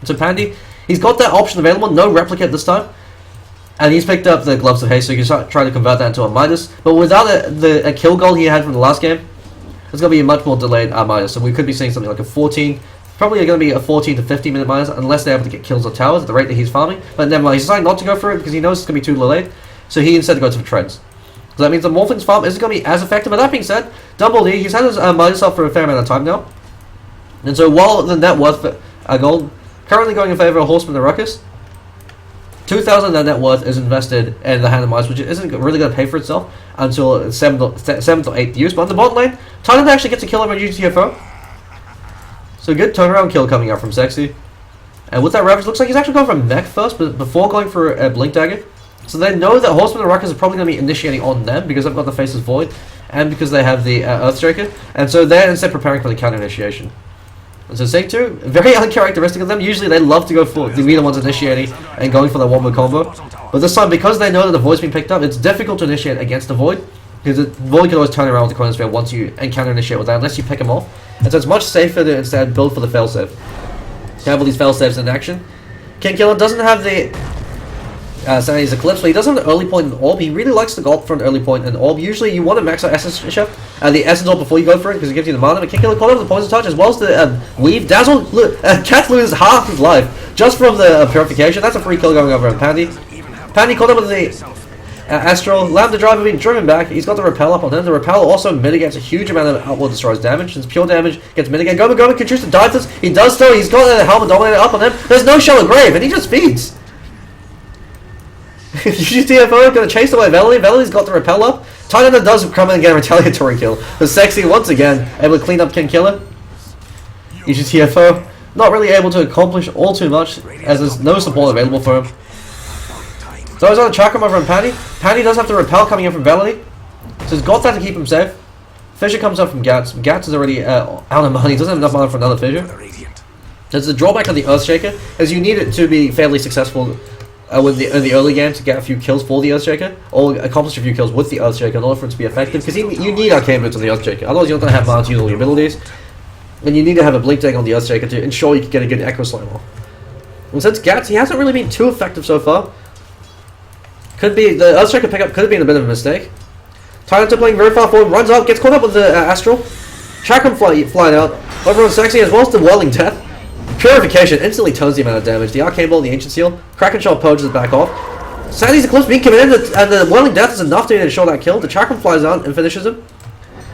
So Pandy, he's got that option available, no replicate this time. And he's picked up the Gloves of Haste, so he can try to convert that into a Midas. But without a kill goal he had from the last game, it's going to be a much more delayed Midas. So we could be seeing something like a 14, probably going to be a 14 to 15 minute Midas, unless they're able to get kills on towers at the rate that he's farming. But never mind, he's deciding not to go for it because he knows it's going to be too delayed. So he instead goes for Treads. So that means the Morphling's farm isn't going to be as effective. But that being said, Double D, he's had his Midas up for a fair amount of time now. And so while the net worth for gold currently going in favor of Horsemen and Ruckus, 2,000 net worth is invested in the Hand of Midas, which isn't really going to pay for itself until 7th or 8th use. But on the bottom lane, Titan actually gets a kill over GTFO. So good turnaround kill coming out from Sexy. And with that Ravage, looks like he's actually going for a mech first, but before going for a Blink Dagger. So they know that Horsemen and Ruckus are probably going to be initiating on them, because they've got the Faceless Void, and because they have the Earthstriker. And so they're instead preparing for the counter initiation. And so SINGTO, very uncharacteristic of them. Usually they love to go for the the ones initiating and going for the one-way combo. But this time, because they know that the Void's been picked up, it's difficult to initiate against the Void, because the Void can always turn around with the Chronosphere once you encounter initiate with that, unless you pick him off. And so it's much safer to instead build for the failsafe. You have all these failsafes in action. King Killer doesn't have the Sanity's Eclipse, but he doesn't have an early point in Orb. He really likes to go up for an early point in Orb. Usually you want to max out Essence Shift, the Essence Orb before you go for it, because it gives you the mana. But King Killer caught him with the Poison Touch, as well as the Weave. Dazzle, Cat loses half his life, just from the Purification. That's a free kill going over on Pandy. Pandy caught him with the Astral. Lambda Driver being driven back. He's got the Repel up on him. The Repel also mitigates a huge amount of Outworld Destroy's damage, since pure damage gets mitigated. Goman can choose to dive this. He does so. He's got the Helmet Dominator up on him. There's no Shallow Grave, and he just feeds. TFO gonna chase away Velalee. Velalee's got the Repel up. Titan does come in and get a retaliatory kill. The Sexy once again able to clean up King Killer. TFO not really able to accomplish all too much, as there's no support available for him. So he's on the Chakram over on Pandy. Pandy does have the Repel coming in from Velalee, so he's got that to keep him safe. Fissure comes up from Gats. Gats is already out of money. He doesn't have enough mana for another Fissure. There's the drawback of the Earthshaker, as you need it to be fairly successful with in the early game to get a few kills for the Earthshaker, or accomplish a few kills with the Earthshaker in order for it to be effective, because you need Arcane Boots on the Earthshaker, otherwise you're not going to have mana to use all your abilities, and you need to have a Blink Deck on the Earthshaker to ensure you can get a good Echo Slam off. And since Gats, he hasn't really been too effective so far. Could be, the Earthshaker pickup could have been a bit of a mistake. Titan playing very far forward, runs out, gets caught up with the Astral. Chakram flying out, over on Sexy, as well as the Whirling Death. Purification instantly turns the amount of damage. The Arcane Ball and the Ancient Seal. Kraken Shot poaches back off. Sanity's Eclipse being committed, and the Whirling Death is enough to ensure that kill. The Chakram flies out and finishes him.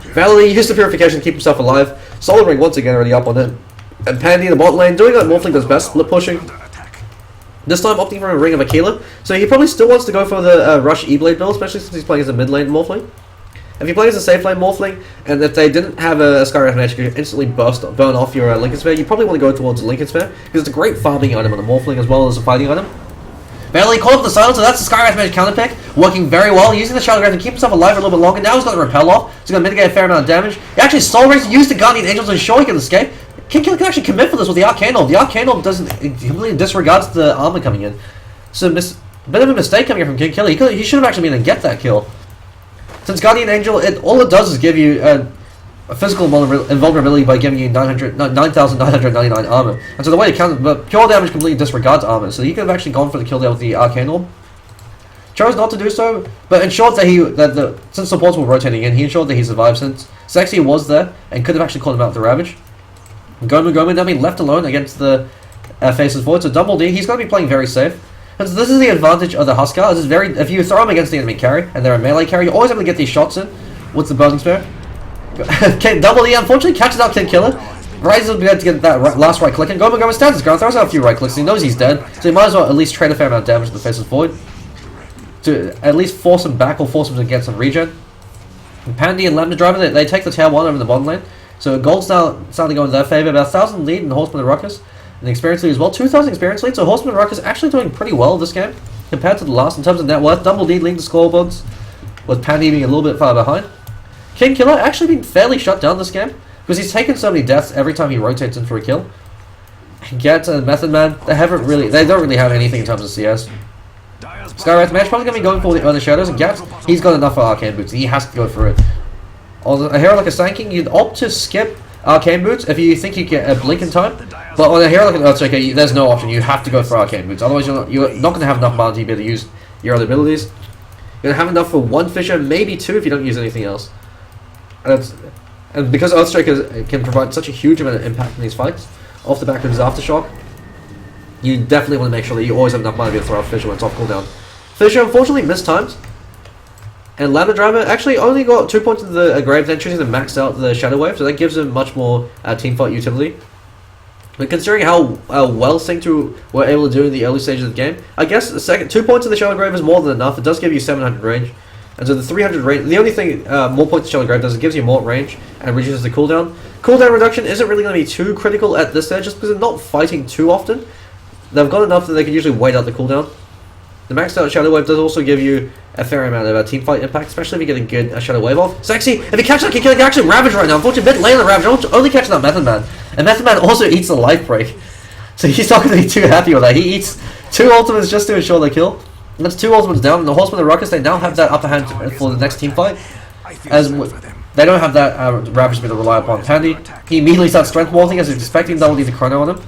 Velalee used the Purification to keep himself alive. Solar Ring once again already up on him. And Pandy in the bot lane, doing what Morphling does best, split pushing. This time opting for a Ring of Aquila. So he probably still wants to go for the Rush E-Blade build, especially since he's playing as a mid lane Morphling. If you play as a safe lane Morphling, and if they didn't have a Skywrath Mage could instantly burn off your Lincoln Sphere, you probably want to go towards the Lincoln Sphere, because it's a great farming item on the Morphling as well as a fighting item. Velalee caught up the Silence, so that's the Skywrath Mage counter pick, working very well, using the Shadow Grave to keep himself alive a little bit longer. Now he's got the Repel off, so he's going to mitigate a fair amount of damage. He actually Soul Race, used the Guardian Angel to ensure he can escape. King Killer can actually commit for this with the Arcane Orb. The Arcane Orb doesn't, it completely disregards the armor coming in. So a bit of a mistake coming in from King Killer. He should have actually been able to get that kill. Since Guardian Angel, all it does is give you a physical invulnerability by giving you 9,999 armor. And so the way it counts, but pure damage completely disregards armor. So he could have actually gone for the kill there with the Arcane Orb. Chose not to do so, but ensured that since supports were rotating in, he ensured that he survived, since Sexy was there and could have actually called him out with the Ravage. Goman now being left alone against the Faceless Void, so Double D, he's going to be playing very safe. And so this is the advantage of the Huskar. This is if you throw him against the enemy carry, and they're a melee carry, you're always able to get these shots in with the Burning Spear. Double D unfortunately catches out King Killer. Rises up to get that last right click, and Goman stands his ground, throws out a few right clicks, he knows he's dead, so he might as well at least trade a fair amount of damage to the Faceless Void to at least force him back, or force him to get some regen. And Pandy and Lambda Driver, they take the tail 1 over the bottom lane, so Gold's now starting to go in their favor. About 1,000 lead in the Horsemen and Ruckus. And the experience lead as well, 2,000 experience lead, so Horsemen and Ruckus actually doing pretty well this game compared to the last in terms of net worth. Double D leading the scoreboards, with Pandy being a little bit far behind. King Killer actually being fairly shut down this game, because he's taken so many deaths every time he rotates in for a kill. And Gats and Method Man, they don't really have anything in terms of CS. Skywrath Mage probably going to be going for the Earth Shadows, and Gats, he's got enough for Arcane Boots, he has to go for it. On a hero like a Sanking, you'd opt to skip Arcane Boots if you think you get a blink in time, but on a hero like an Earthshaker, there's no option, you have to go for Arcane Boots, otherwise you're not going to have enough mana to be able to use your other abilities. You're going to have enough for one Fissure, maybe two if you don't use anything else. And because Earthshaker can provide such a huge amount of impact in these fights, off the back of his Aftershock, you definitely want to make sure that you always have enough mana to be able to throw out Fissure when it's off cooldown. Fissure unfortunately missed times. And Ladder Driver actually only got 2 points into the Graves entries and maxed out the Shadow Wave, so that gives him much more teamfight utility. But considering how well SINGTO were able to do in the early stages of the game, I guess the 2 points in the Shadow Grave is more than enough. It does give you 700 range. And so the 300 range, the only thing more points in Shadow Grave does is it gives you more range and reduces the cooldown. Cooldown reduction isn't really going to be too critical at this stage just because they're not fighting too often. They've got enough that they can usually wait out the cooldown. The maxed out Shadow Wave does also give you a fair amount of teamfight impact, especially if you get a good Shadow Wave off. Sexy, if you catch that, you can actually Ravage right now. Unfortunately, a bit late on the Ravage, only catching that Method Man. And Method Man also eats a life break. So he's not going to be too happy with that. He eats 2 ultimates just to ensure the kill. And that's 2 ultimates down, and the Horsemen and Ruckus, they now have that upper hand for the next team fight. As they don't have that Ravage to be able to rely upon. Pandy, he immediately starts strength walling as he's expecting Double D to chrono on him.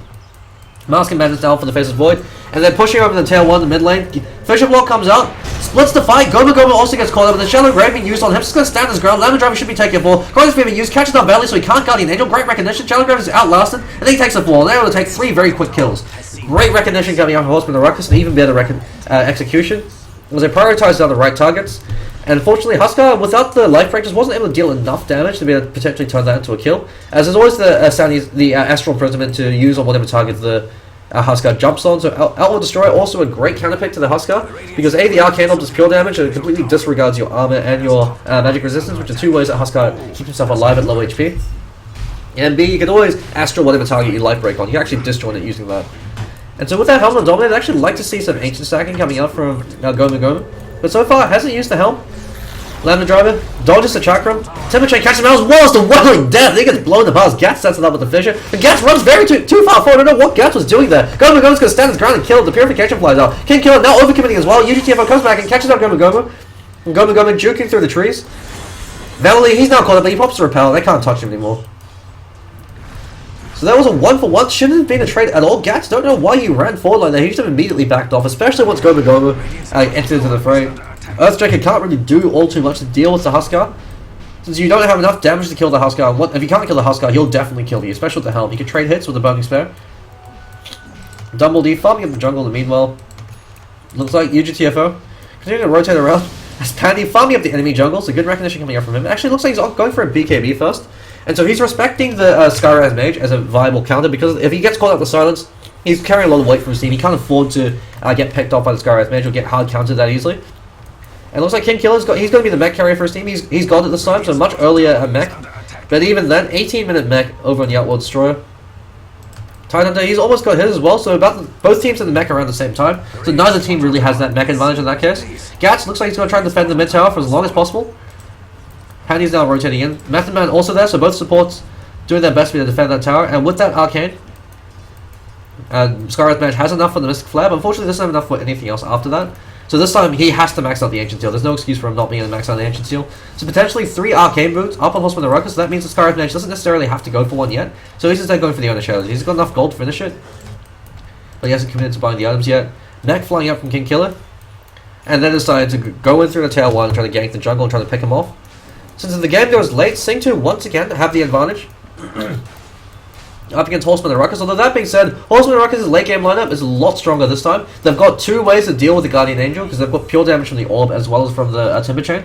Mask and Madness down for the Faceless Void, and then pushing over the tail 1 in the mid lane. Fisher Block comes out, splits the fight. Goma also gets caught up, but the Shallow Grave being used on him. Just going to stand his ground. Lemon Driver should be taking a fall. Coin's being used, catches down Belly, so he can't Guardian Angel. Great recognition. Shallow Grave is outlasted, and then he takes the fall. And they're able to take 3 very quick kills. Great recognition coming out from Horsemen and Ruckus, and even better execution. Was they prioritized on the right targets. And unfortunately, Huskar, without the life break, just wasn't able to deal enough damage to be able to potentially turn that into a kill. As there's always the Astral Imprisonment to use on whatever target the Huskar jumps on. So Outworld Destroyer also a great counterpick to the Huskar, because A, the Arcane Orb does pure damage, and it completely disregards your armor and your magic resistance, which are 2 ways that Huskar keeps himself alive at low HP. And B, you can always Astral whatever target you life break on. You can actually disjoint it using that. And so with that Helm on Dominate, I'd actually like to see some Ancient stacking coming out from Goma. But so far, hasn't used the Helm. Lambda Driver, dodges the Chakram. Temperature catches him out as well as the Welling Death. He gets blown apart. Gats sets it up with the Fissure. And Gats runs too far forward. I don't know what Gats was doing there. Goma's going to stand his ground and kill him. The Purification flies out. King Killer now overcommitting as well. UGTFO comes back and catches out Goma. And Goma juking through the trees. Valley, he's now caught up, but he pops the Repel. They can't touch him anymore. So that was a 1-for-1. Shouldn't have been a trade at all. Gats, don't know why he ran forward like that. He should have immediately backed off, especially once Goma entered into the fray. Earthstriker can't really do all too much to deal with the Huskar, since you don't have enough damage to kill the Huskar. If you can't kill the Huskar, he'll definitely kill you, especially with the Helm. You can trade hits with the Burning Spear. Dumbledy farming up the jungle in the meanwhile. Looks like UGTFO continuing to rotate around as Pandy farming up the enemy jungle, so good recognition coming up from him. Actually, looks like he's going for a BKB first, and so he's respecting the Skywrath Mage as a viable counter, because if he gets caught out with silence, he's carrying a lot of weight from his team. He can't afford to get picked off by the Skywrath Mage or get hard countered that easily. And it looks like King Killer's he's going to be the mech carrier for his team. He's got it this time, so much earlier mech. But even then, 18-minute mech over on the Outworld Destroyer. Tidehunter, he's almost got his as well, so both teams in the mech around the same time. So neither team really has that mech advantage in that case. Gats looks like he's going to try and defend the mid tower for as long as possible. Pandy's now rotating in. Method Man also there, so both supports doing their best to defend that tower. And with that Arcane, Skywrath Mage has enough for the Mystic Flare, but unfortunately doesn't have enough for anything else after that. So this time he has to max out the Ancient Seal. There's no excuse for him not being able to max out the Ancient Seal. So potentially 3 Arcane Boots up on Horsemen and Ruckus. So that means the Skywrath Mage doesn't necessarily have to go for one yet. So he's instead going for the Owner Shadows. He's got enough gold to finish it, but he hasn't committed to buying the items yet. Mech flying up from King Killer, and then decided to go in through the tail one and try to gank the jungle and try to pick him off. Since the game goes late, SINGTO once again have the advantage up against Horsemen and Ruckus. Although that being said, Horsemen and Ruckus' late game lineup is a lot stronger this time. They've got 2 ways to deal with the Guardian Angel, because they've got pure damage from the Orb as well as from the Timber Chain.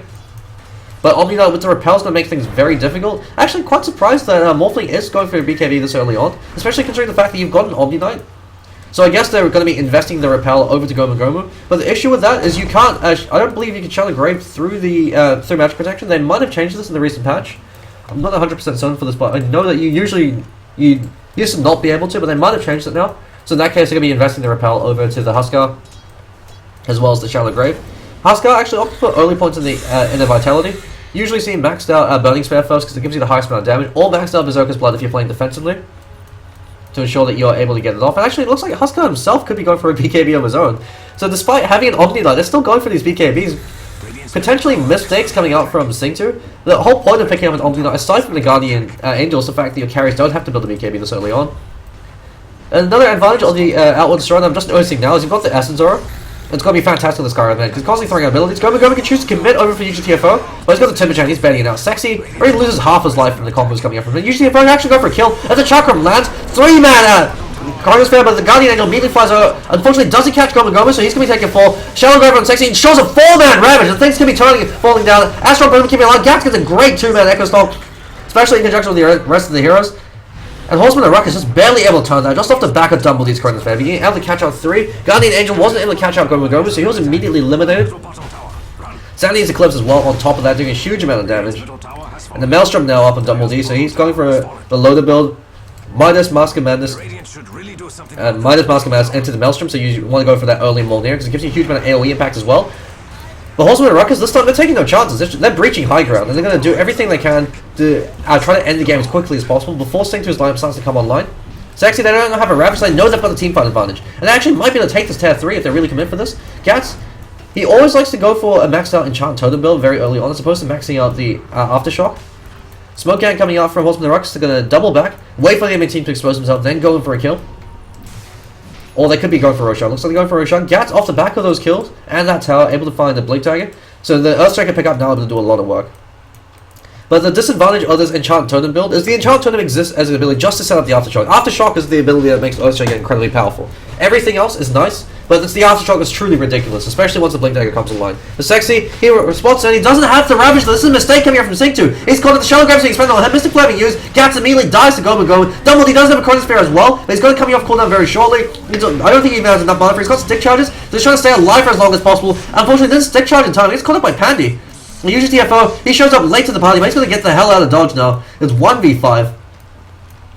But Omniknight with the Repel is going to make things very difficult. Actually, quite surprised that Morphling is going for a BKB this early on, especially considering the fact that you've got an Omniknight. So I guess they're going to be investing the Repel over to Goma. But the issue with that is you can't, I don't believe you can Channel Grave through the through Magic Protection. They might have changed this in the recent patch. I'm not 100% certain for this, but I know that you used to not be able to, but they might have changed it now. So in that case, they're going to be investing the Repel over to the Huskar, as well as the Shallow Grave. Huskar actually opted for early points in the Vitality. Usually see maxed out Burning Spear first, because it gives you the highest amount of damage, or maxed out Berserker's Blood if you're playing defensively, to ensure that you're able to get it off. And actually, it looks like Huskar himself could be going for a BKB of his own. So despite having an Omniknight, they're still going for these BKBs. Potentially mistakes coming out from SINGTO. The whole point of picking up an Omniknight, aside from the Guardian Angel, is the fact that your carries don't have to build a BKB this early on. And another advantage of the Outworld Destroyer that I'm just noticing now is you've got the Essence Aura. It's going to be fantastic with Skywrath Mage, because constantly throwing out abilities. Goma can choose to commit over for UGTFO, but he's got the Timber Chain, he's baiting it out. Sexy, or he loses half his life from the combos coming up from him. UGTFO can actually go for a kill, as the Chakram lands. 3 mana! Cargo's fair, but the Guardian Angel immediately flies over. Unfortunately, doesn't catch Goma, so he's going to be taking a fall. Shallow Grave on Sexy, and shows a 4-man Ravage, and things can be turning and falling down. Astral Boom keeping alive. Gats gets a great 2-man Echo Stomp, especially in conjunction with the rest of the heroes. And Horsemen and Ruckus just barely able to turn that, just off the back of Dumbledee's Current Fair. Being able to catch out 3. Guardian Angel wasn't able to catch out Goma, so he was immediately eliminated. Sandy's Eclipse as well on top of that, doing a huge amount of damage. And the Maelstrom now up on Dumblede, so he's going for the loader build. Midas, Mask of Madness, and Midas, Mask of Madness into the Maelstrom, so you want to go for that early Molnir, because it gives you a huge amount of AoE impact as well. But Horsemen and Ruckus, this time, they're taking no chances. They're breaching high ground, and they're going to do everything they can to try to end the game as quickly as possible before SINGTO's lineup starts to come online. Sexy, they don't have a Ravage, so they know they've got the team fight advantage. And they actually might be able to take this tier 3 if they really commit for this. Gats, he always likes to go for a maxed out Enchant Totem build very early on, as opposed to maxing out the Aftershock. Smoke Gang coming out from Horsemen and Ruckus, they're going to double back, wait for the enemy team to expose themselves, then go in for a kill. Or they could be going for Roshan. Looks like they're going for Roshan. Gats off the back of those kills and that tower, able to find the Blink Dagger. So the Earthstriker pickup now able to do a lot of work. But the disadvantage of this Enchant Totem build is the Enchant Totem exists as an ability just to set up the Aftershock. Aftershock is the ability that makes Earthstriker incredibly powerful. Everything else is nice, but it's the Aftershock that's truly ridiculous, especially once the Blink Dagger comes online. The Sexy, he responds and he doesn't have to Ravage. This is a mistake coming here from SINGTO. He's caught at the Shadow Grab, so he expended on him. Mystic Flame being used. Gats immediately dies to Go. Double, he does have a Chronosphere as well, but he's going to come off cooldown very shortly. I don't think he even has enough mana for it. He's got stick charges, so he's trying to stay alive for as long as possible. Unfortunately, this stick charge in time, he's caught up by Pandy. He uses TFO, he shows up late to the party, but he's going to get the hell out of dodge now. It's 1v5.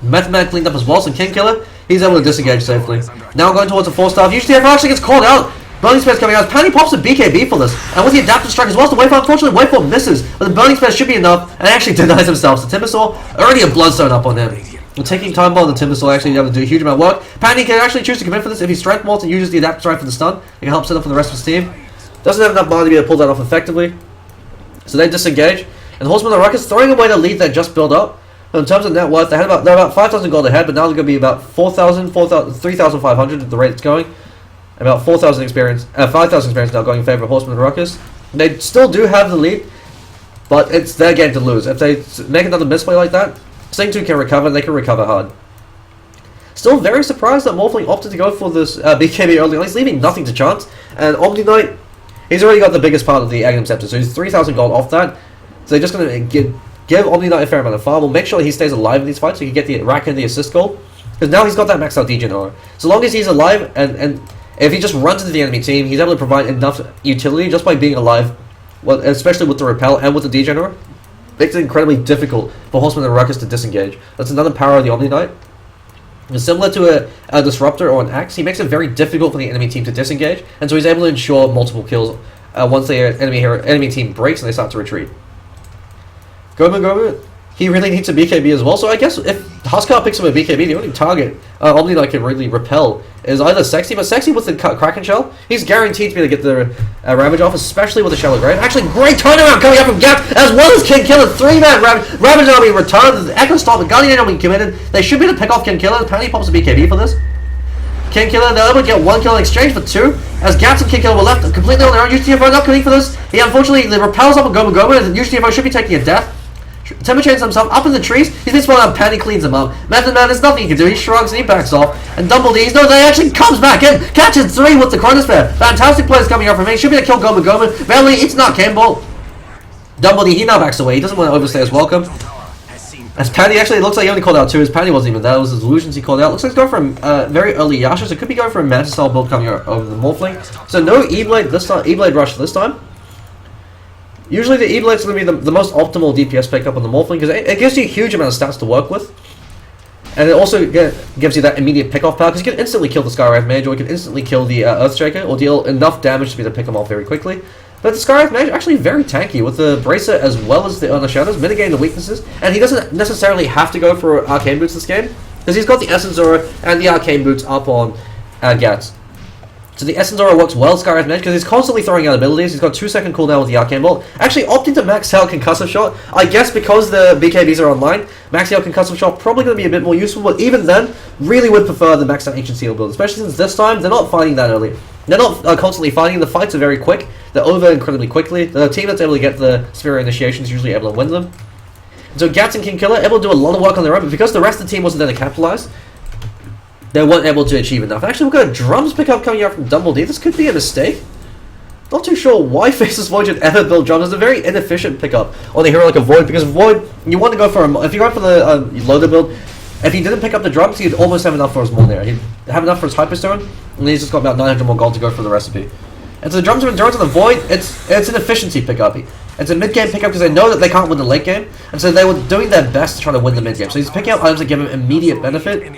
Method Man cleaned up as well, so Kingkiller, he's able to disengage safely. Now going towards a 4-star. Uses TFO actually gets called out. Burning Spear's coming out. Pandy pops a BKB for this. And with the Adaptive Strike as well as the Waveform, unfortunately Waveform misses. But the Burning Spear should be enough, and actually denies himself. So Timbersaw, already a Bloodstone up on him. And taking time bomb, the Timbersaw actually able to do a huge amount of work. Pandy can actually choose to commit for this if he Strength Molts and uses the Adaptive Strike for the stun. It can help set up for the rest of his team. Doesn't have enough mana to be able to pull that off effectively. So they disengage, and Horsemen and Ruckus throwing away the lead they just built up. So in terms of net worth, they're about 5,000 gold ahead, but now they're going to be about 3,500 at the rate it's going. About 4,000 experience, 5,000 experience now going in favor of Horsemen and Ruckus. They still do have the lead, but it's their game to lose. If they make another misplay like that, SINGTO can recover, and they can recover hard. Still very surprised that Morphling opted to go for this BKB early on. He's leaving nothing to chance, and Omniknight, he's already got the biggest part of the Aghanim Scepter, so he's 3,000 gold off that. So they're just going to give Omniknight a fair amount of farm. We'll make sure he stays alive in these fights so he can get the rack and the assist goal. Because now he's got that maxed out Degen aura. So long as he's alive, and if he just runs into the enemy team, he's able to provide enough utility just by being alive. Well, especially with the Repel and with the Degen aura. Makes it incredibly difficult for Horsemen and Ruckus to disengage. That's another power of the Omniknight. Similar to a Disruptor or an Axe, he makes it very difficult for the enemy team to disengage, and so he's able to ensure multiple kills once the enemy team breaks and they start to retreat. Go, he really needs a BKB as well, so I guess if Huskar picks up a BKB, the only target Omniknight can really repel is either Sexy, but Sexy with the Kraken Shell, he's guaranteed to be able to get the Ravage off, especially with the Shallow Grave. Actually, great turnaround coming up from Gap, as well as Kingkiller, 3-man Ravage now being returned, the Echo Stop, the Guardian now being committed. They should be able to pick off Kingkiller. Panty pops a BKB for this. Kingkiller, they're able to get 1 kill in exchange for 2, as Gats and Kingkiller were left completely on their own. UTFO not coming for this. He unfortunately repels up on Go, and UTFO should be taking a death. Timber chains himself up in the trees. He's been spawning out, Panty cleans him up. Method Man, there's nothing he can do. He shrugs and he backs off. And Dumbledore, no, they actually comes back in. Catches 3 with the Chronosphere. Fantastic plays coming up from him. Should be able to kill Goma. Barely, it's not Cannonball. Dumbledore, he now backs away. He doesn't want to overstay his welcome. As Panty actually, it looks like he only called out 2. His Panty wasn't even there. It was his illusions he called out. Looks like he's going for a very early Yasha. So it could be going for a Mantis style build coming over the Morphling. So no E-Blade this time. E-Blade rush this time. Usually the E-Blade is going to be the most optimal DPS pickup on the Morphling because it gives you a huge amount of stats to work with. And it also gives you that immediate pick-off power because you can instantly kill the Skywrath Mage, or you can instantly kill the Earthstriker, or deal enough damage to be able to pick them off very quickly. But the Skywrath Mage actually very tanky with the Bracer as well as the Earner Shadows, mitigating the weaknesses. And he doesn't necessarily have to go for Arcane Boots this game because he's got the Essence Aura and the Arcane Boots up on Gats. So the Essence Aura works well, Skywrath Mage, because he's constantly throwing out abilities. He's got 2-second cooldown with the Arcane Bolt. Actually opting to max out Concussive Shot. I guess because the BKBs are online, maxing out Concussive Shot probably going to be a bit more useful, but even then, really would prefer the maxed out Ancient Seal build, especially since this time, they're not fighting that early. They're not constantly fighting, the fights are very quick, they're over incredibly quickly. The team that's able to get the Sphere Initiation is usually able to win them. And so Gats and Kingkiller able to do a lot of work on their own, but because the rest of the team wasn't there to capitalize, they weren't able to achieve enough. Actually, we've got a drums pickup coming out from Dumbledore. This could be a mistake. Not too sure why Faceless Void should ever build drums. It's a very inefficient pickup on a hero like a Void, because Void, you want to go for if you go for the loader build, if he didn't pick up the drums, he'd almost have enough for his Molnir. He'd have enough for his Hyperstone, and he's just got about 900 more gold to go for the recipe. And so the drums of endurance on the Void, it's an efficiency pickup. It's a mid-game pickup because they know that they can't win the late game, and so they were doing their best to try to win the mid-game. So he's picking up items that give him immediate benefit.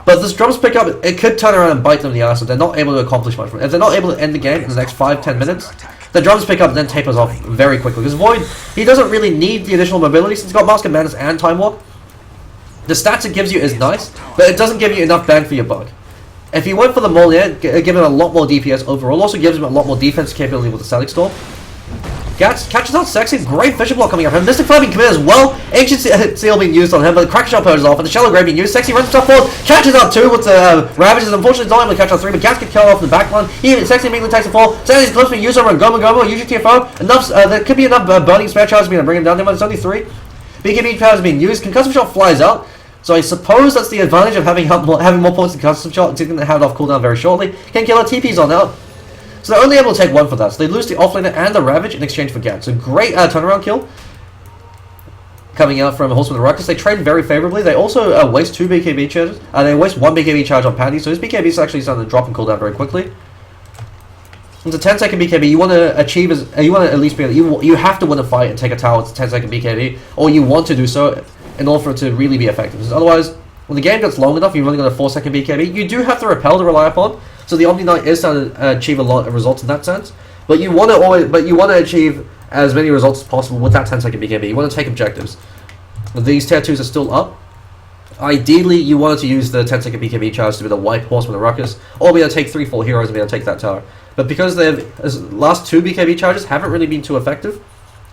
But this drums pickup, it could turn around and bite them in the ass if they're not able to accomplish much. If they're not able to end the game in the next 5-10 minutes, the drums pickup then tapers off very quickly. Because Void, he doesn't really need the additional mobility since he's got Mask of Madness and Time Walk. The stats it gives you is nice, but it doesn't give you enough bang for your buck. If he went for the Molnir, it gives him a lot more DPS overall. Also gives him a lot more defense capability with the Static Storm. Gats catches out Sexy. Great Fisher Block coming up. And Mystic Flare being committed as well. Ancient Seal being used on him, but the Crack Shot poses off, and the Shallow Grave being used. Sexy runs himself forward, catches out 2 with the Ravages. Unfortunately, not able to catch out 3, but Gats get killed off in the back line. Even Sexy immediately takes a fall. Sandy's Clips being used over Goma Goma, UGTFO. Enough, there could be enough burning spare charges being bring him down there, but it's only 3. BKB powers being used. Concussive Shot flies out. So I suppose that's the advantage of having more points than Concussive Shot. It's going to have it off cooldown very shortly. Can kill TP's on out. So they're only able to take 1 for that. So they lose the offlaner and the Ravage in exchange for Gats. So great turnaround kill coming out from Horsemen of Ruckus. They trade very favorably. They also waste 2 BKB charges. They waste 1 BKB charge on Pandy. So his BKB is actually starting to drop in cooldown very quickly. It's a 10-second BKB. You want to achieve you want to at least be you have to win a fight and take a tower with a 10-second BKB, or you want to do so in order for it to really be effective. Because otherwise, when the game gets long enough, you've only got a 4-second BKB. You do have the repel to rely upon. So the Omniknight is starting to achieve a lot of results in that sense. But you want to achieve as many results as possible with that 10-second BKB. You want to take objectives. But these tier 2s are still up. Ideally, you wanted to use the 10-second BKB charge to be the wipe Horseman of Ruckus, or be able to take 3-4 heroes and be able to take that tower. But because their last 2 BKB charges haven't really been too effective,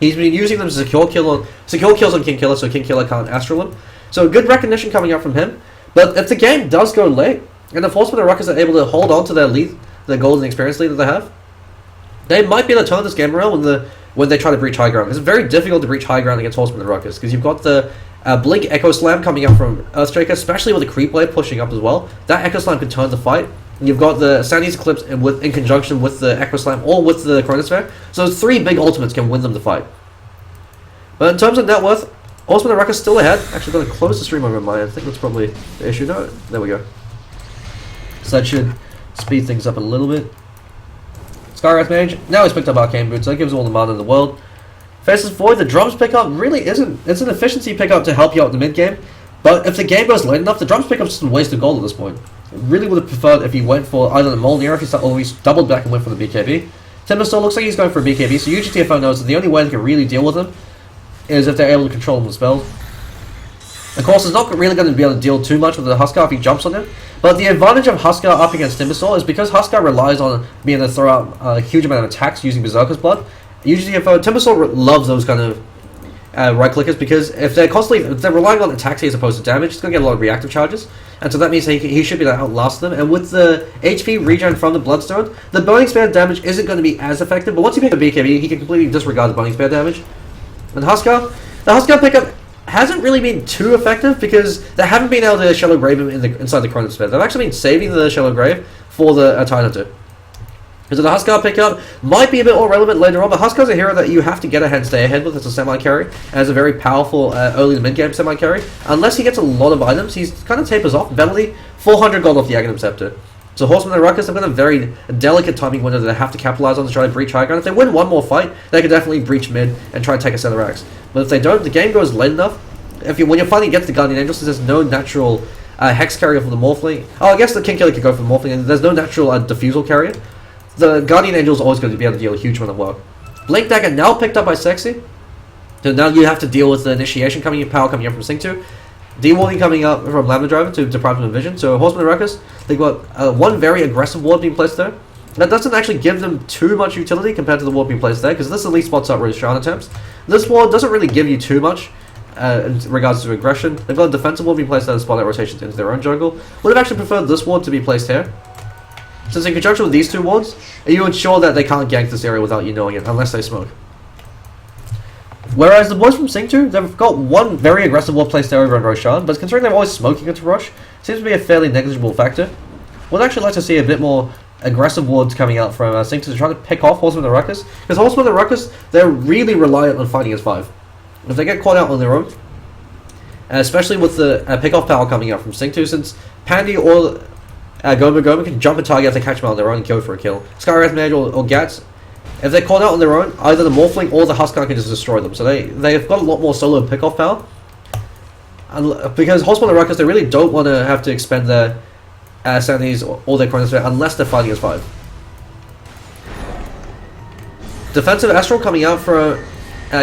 he's been using them to secure kills on King Killer, so King Killer can't astral him. So good recognition coming up from him. But if the game does go late, and the Horsemen of Ruckus are able to hold on to their lead, their golden experience lead that they have, they might be able to turn this game around when they try to breach high ground. It's very difficult to breach high ground against Horsemen of Ruckus, because you've got the Blink Echo Slam coming up from Earthshaker, especially with the Creep Blade pushing up as well. That Echo Slam can turn the fight. And you've got the Sandy's Eclipse in conjunction with the Echo Slam or with the Chronosphere. So 3 big ultimates can win them the fight. But in terms of net worth, Horsemen of Ruckus still ahead. Actually, going to close the stream over mine. I think that's probably the issue. No, there we go. So that should speed things up a little bit. Skywrath Mage. Now he's picked up Arcane Boots, so that gives all the mana in the world. Faceless Void, the drums pickup really isn't. It's an efficiency pickup to help you out in the mid game. But if the game goes late enough, the drums pickup is just a waste of gold at this point. Really would have preferred if he went for either the Molnir, or he doubled back and went for the BKB. Timbersaw looks like he's going for a BKB, so UGTFO knows that the only way they can really deal with him is if they're able to control him with spells. Of course, it's not really going to be able to deal too much with the Huskar if he jumps on him, but the advantage of Huskar up against Timbersaw is because Huskar relies on being able to throw out a huge amount of attacks using Berserker's Blood. UGTFO, Timbersaw loves those kind of right clickers, because if they're relying on attacks as opposed to damage, it's going to get a lot of reactive charges, and so that means he should be able to outlast them. And with the HP regen from the Bloodstone, the Burning Spear damage isn't going to be as effective, but once you pick a BKB, he can completely disregard the Burning Spear damage. And the Huskar pickup hasn't really been too effective, because they haven't been able to Shallow Grave him inside the Chronosphere. They've actually been saving the Shallow Grave for the Tidehunter. Because the Huskar pickup might be a bit more relevant later on, but Huskar's a hero that you have to get ahead and stay ahead with as a semi-carry, and as a very powerful early to mid-game semi-carry. Unless he gets a lot of items, he kind of tapers off. Bentley, 400 gold off the Aghanim Scepter. So Horsemen of Ruckus have got a very delicate timing window that they have to capitalize on to try to breach high ground. If they win one more fight, they can definitely breach mid and try to take a center axe. But if they don't, the game goes late enough. When you're fighting against the Guardian Angel, since there's no natural Hex carrier for the Morphling. Oh, I guess the King Killer could go for the Morphling, and there's no natural Diffusal carrier. The Guardian Angel is always going to be able to deal a huge amount of work. Blink Dagger now picked up by Sexy. So now you have to deal with the initiation coming in, power coming up from SINGTO. D-Warding coming up from Lambda Driver to deprive them of vision. So Horsemen of Ruckus, they've got one very aggressive ward being placed there. That doesn't actually give them too much utility compared to the ward being placed there, because this at least spots up Roshan attempts. This ward doesn't really give you too much in regards to aggression. They've got a defensive ward being placed there to spot out rotations into their own jungle. Would have actually preferred this ward to be placed here, since in conjunction with these 2 wards, you ensure that they can't gank this area without you knowing it, unless they smoke. Whereas the boys from SINGTO, they've got one very aggressive ward placed there over on Roshan, but considering they're always smoking into Rush, seems to be a fairly negligible factor. Would actually like to see a bit more aggressive wards coming out from SINGTO to try to pick off Horsemen of Ruckus, because Horsemen of Ruckus, they're really reliant on fighting as 5. If they get caught out on their own, especially with the pick-off power coming out from SINGTO, since Pandy or Goma can jump and target if they catch them on their own and go for a kill. Skywrath Mage or Gats, if they're caught out on their own, either the Morphling or the Huskar can just destroy them. So they've got a lot more solo pick-off power. And because Horsemen of Ruckus, they really don't want to have to expend their Sanities or their Chronosphere unless they're fighting as 5. Defensive Astral coming out for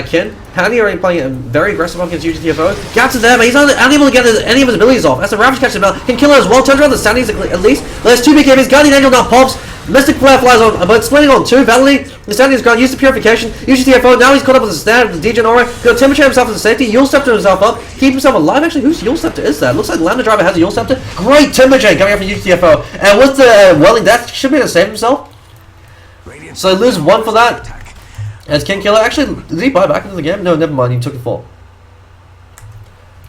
Kin. Pandy already playing a very aggressive one against UGTFO. Gats is there, but he's unable to get any of his abilities off. As the Ravage catches him out, can kill her as well. Turns around the Sandies at least. There's 2 BKBs. Guardian Angel now pops. Mystic Flare flies on, but splitting on 2. Valley, the standing is gone, use the Purification, use the TFO, now he's caught up with the stand, the DJ Aura, got Temperature himself as a safety, Yule Scepter himself up, keep himself alive. Actually, whose Yule Scepter is that? Looks like Lambda Driver has a Yule Scepter. Great Timbersaw coming up from UTFO, and with the Whirling Death, should be able to save himself. So they lose 1 for that. As King Killer, actually, did he buy back into the game? No, never mind, he took the fall.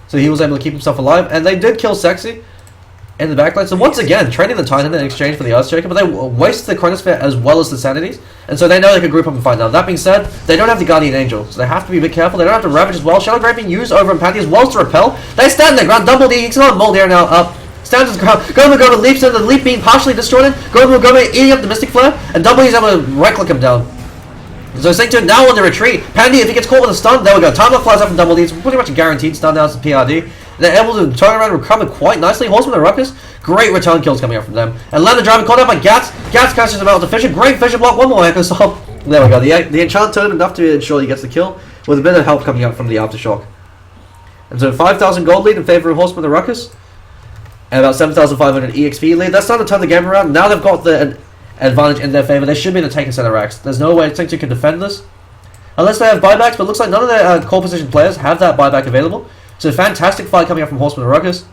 So he was able to keep himself alive, and they did kill Sexy in the backline. So once again, trading the Titan in exchange for the Earthshaker, but they waste the Chronosphere as well as the Sanities, and so they know they can group up and fight now. That being said, they don't have the Guardian Angel, so they have to be a bit careful. They don't have to Ravage as well. Shadow Grave being used over in Panty as well as to repel. They stand their ground, double D, he's on Mold here now, up. Stands his ground, Goma leaps in, the leap being partially destroyed, Goma eating up the Mystic Flare, and Double D's able to right-click him down. So SINGTO now on the retreat. Pandy, if he gets caught with a stun, there we go. Time Lock flies up from Double D. It's pretty much a guaranteed stun now as a PRD. They're able to turn around and recover quite nicely. Horsemen and Ruckus, great return kills coming up from them. And Lambda Driver caught up by Gats. Gats catches him out with the Fisher. Great Fisher block. One more Echo Stop. There we go. The enchant turned enough to ensure he gets the kill, with a bit of help coming out from the Aftershock. And so 5,000 gold lead in favor of Horsemen and Ruckus. And about 7,500 EXP lead. That's starting to turn the game around. Now they've got the advantage in their favor. They should be able to take a center racks. There's no way SINGTO can defend this unless they have buybacks, but it looks like none of their core position players have that buyback available. So fantastic fight coming up from Horsemen and Ruckus.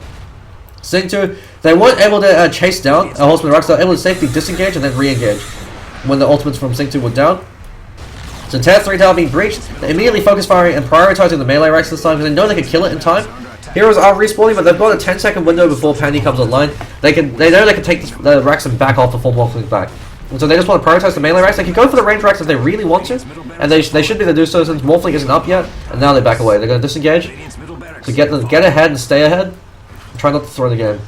SINGTO, they weren't able to chase down Horsemen and Ruckus. They were able to safely disengage and then re-engage when the ultimates from SINGTO were down. So Tier 3 tower being breached. They immediately focus firing and prioritizing the melee racks this time because they know they can kill it in time. Heroes are respawning, but they've got a 10-second window before Pandy comes online. They know they can take the racks and back off before Morphling back. And so they just want to prioritize the melee racks. They can go for the range racks if they really want to, and they should be able to do so since Morphling isn't up yet. And now they back away. They're going to disengage to get ahead and stay ahead. And try not to throw the game.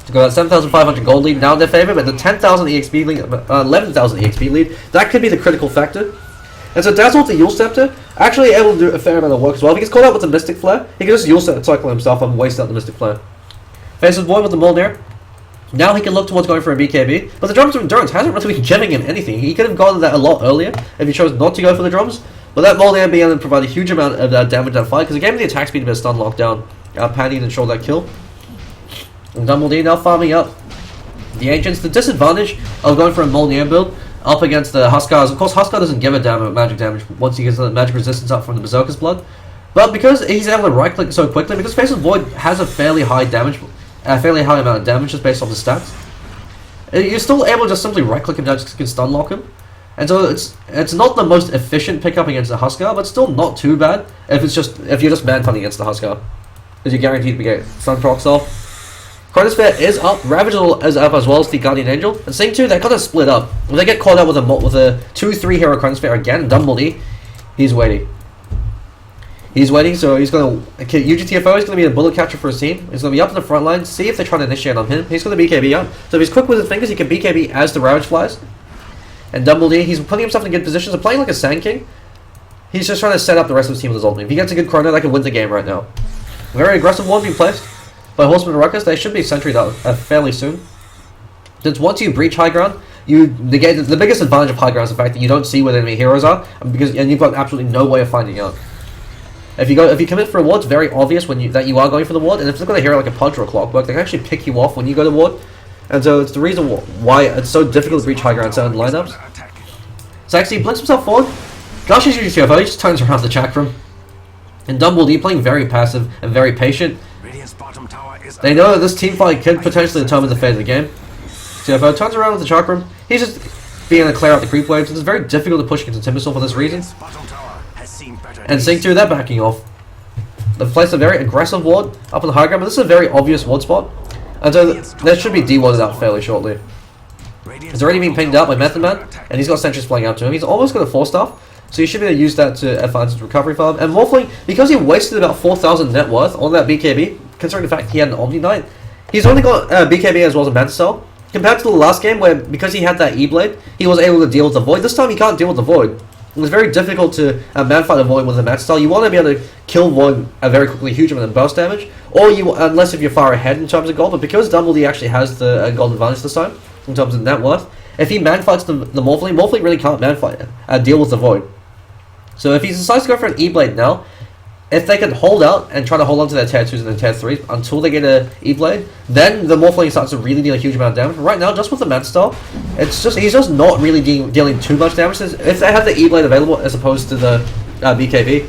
To go at 7,500 gold lead now in their favor, but the 10,000 EXP lead, 11,000 EXP lead, that could be the critical factor. And so Dazzle with the Yule Scepter, actually able to do a fair amount of work as well. If he gets caught out with the Mystic Flare, he can just Yule Scepter cycle himself and waste out the Mystic Flare. Faceless Boy with the Mjolnir. Now he can look towards going for a BKB, but the drums of endurance hasn't really been giving him anything. He could have gotten that a lot earlier if he chose not to go for the drums, but that Mjolnir being able to provide a huge amount of damage in that fight, because it gave him the attack speed to be stun lockdown. Pandy to ensure that kill. And Dumbledore now farming up the Ancients. The disadvantage of going for a Mjolnir build up against the Huskars. Of course, Huskar doesn't give a damn about magic damage once he gets the magic resistance up from the Berserker's Blood. But because he's able to right-click so quickly, because Faceless Void has a fairly high damage, fairly high amount of damage just based off the stats, you're still able to just simply right-click him down just to stun lock him. And so it's not the most efficient pickup against the Huskar, but still not too bad if you're just man punting against the Huskar, because you're guaranteed to get stun procs off. Chronosphere is up, Ravage is up as well as the Guardian Angel, and SINGTO, they're kind of split up. When they get caught out with a 2-3 hero Chronosphere again, Dumbledore, he's waiting. He's waiting, so he's going to... UGTFO is going to be a bullet catcher for his team. He's going to be up in the front line, see if they try to initiate on him. He's going to BKB up. So if he's quick with his fingers, he can BKB as the Ravage flies. And Dumbledore, he's putting himself in good positions of playing like a Sand King. He's just trying to set up the rest of his team with his ultimate. If he gets a good chrono, that can win the game right now. Very aggressive one being placed by Horsemen and Ruckus. They should be sentryed out fairly soon. Since once you breach high ground, you negate the biggest advantage of high ground is the fact that you don't see where the enemy heroes are, and you've got absolutely no way of finding out. If you commit for a ward, it's very obvious that you are going for the ward, and if they've got a hero like a Punch or a Clockwork, they can actually pick you off when you go to ward. And so it's the reason why it's so difficult to breach high ground in certain lineups. Sexy blinks himself forward. Gosh, he's using CFO, he just turns around the chakram. And Dumbledore playing very passive and very patient. They know that this team fight could potentially determine the fate of the game. CFO turns around with the chakram. He's just being able to clear out the creep waves. It's very difficult to push against Timbersaw for this reason. And SINGTO, they're backing off. They've placed a very aggressive ward up on the high ground, but this is a very obvious ward spot. And so that should be de-warded out fairly shortly. He's already been pinged out by Method Man, and he's got sentries playing out to him. He's almost got a 4-staff, so you should be able to use that to advance his recovery farm. And Morphling, because he wasted about 4,000 net worth on that BKB, considering the fact he had an Omniknight, he's only got BKB as well as a Mantis Cell. Compared to the last game, where because he had that E-Blade, he was able to deal with the Void. This time he can't deal with the Void. It was very difficult to man-fight the Void with a Mantis Cell. You want to be able to kill Void very quickly, huge amount of burst damage, or unless if you're far ahead in terms of gold, but because Dumbledore actually has the gold advantage this time, in terms of net worth, if he man-fights the Morphling, Morphling really can't man-fight deal with the Void. So if he decides to go for an E-Blade now, if they can hold out and try to hold on to their tier 2s and their tier 3s until they get a E-Blade, then the Morphling starts to really deal a huge amount of damage. Right now, just with the Mad Style, he's just not really dealing too much damage. If they have the E-Blade available as opposed to the BKB,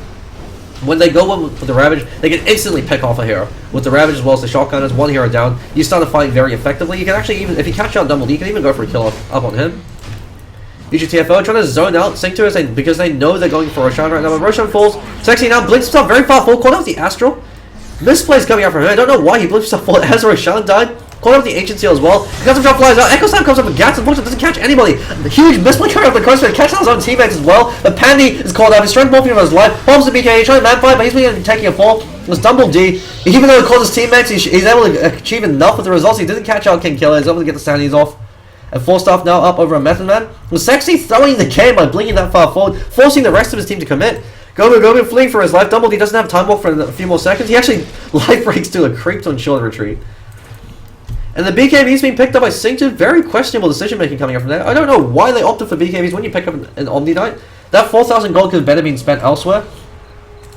when they go with the Ravage, they can instantly pick off a hero. With the Ravage as well as the Shotgunners, one hero down, you start to fight very effectively. You can actually even, if you catch out Dumble, you can even go for a kill up on him. UGTFO trying to zone out SINGTO because they know they're going for Roshan right now. When Roshan falls, Sexy now blinks himself very far forward, caught out the Astral. Misplay's coming out from him. I don't know why he blinked himself forward as Roshan died. Caught out the Ancient Seal as well. He got some drop flies out. Echo Slam comes up with Gats. Unfortunately, doesn't catch anybody. The huge misplay coming up the Crossfit. Catching his own teammates as well. But Pandy is called out. He's strength morphing of his life. Holmes the BK. He's trying to man fight, but he's been taking a fall. It's Dumble D. Even though he called his teammates, he's able to achieve enough with the results. He didn't catch out King Killer. He's able to get the standings off. And 4-staff now up over a Method Man. Was Sexy throwing the game by blinking that far forward, forcing the rest of his team to commit. Gomu fleeing for his life. Dumble D doesn't have time walk for a few more seconds. He actually life breaks to a creep on short retreat. And the BKB's being picked up by SINGTO. Very questionable decision making coming up from there. I don't know why they opted for BKBs when you pick up an Omniknight. That 4,000 gold could have better been spent elsewhere.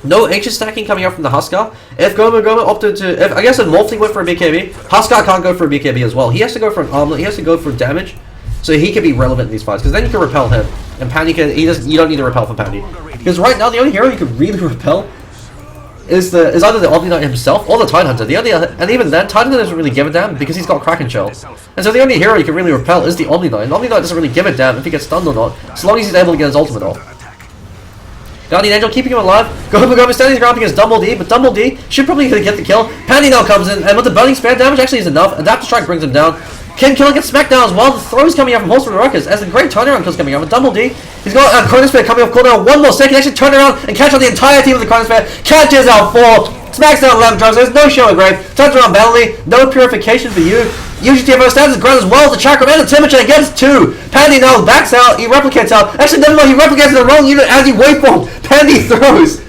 No ancient stacking coming out from the Huskar. If Gomu opted to, I guess if Morphling went for a BKB, Huskar can't go for a BKB as well. He has to go for an armlet. He has to go for damage, so he can be relevant in these fights. Because then you can repel him, and Pandy can. You don't need to repel from Pandy. Because right now the only hero you can really repel is either the Omniknight himself or the Tidehunter. And even then, Tidehunter doesn't really give a damn because he's got Kraken Shell. And so the only hero you can really repel is the Omniknight. And Omniknight doesn't really give a damn if he gets stunned or not, so long as he's able to get his ultimate off. Guardian Angel keeping him alive. Gomu standing his ground against Dumble D, but Dumble D should probably get the kill. Pandy now comes in, and with the Burning Spear, damage actually is enough. Adaptive Strike brings him down. King Killer gets smacked down as well. The throws coming out from Horsemen and Ruckus as the great turnaround kills coming out. With Dumble D, he's got Chrono Spear coming off cooldown. One more second, actually turn around and catch out the entire team of the Chrono Spear. Catches out 4, smacks down 11 times. There's no show of grave. Turns around Bentley, no purification for you. UGTFO stands his ground as well as the Chakram and the Timbersaw gets 2. Pandy now backs out, he replicates out. Actually, never mind, he replicates in the wrong unit as he waveformed. Pandy throws.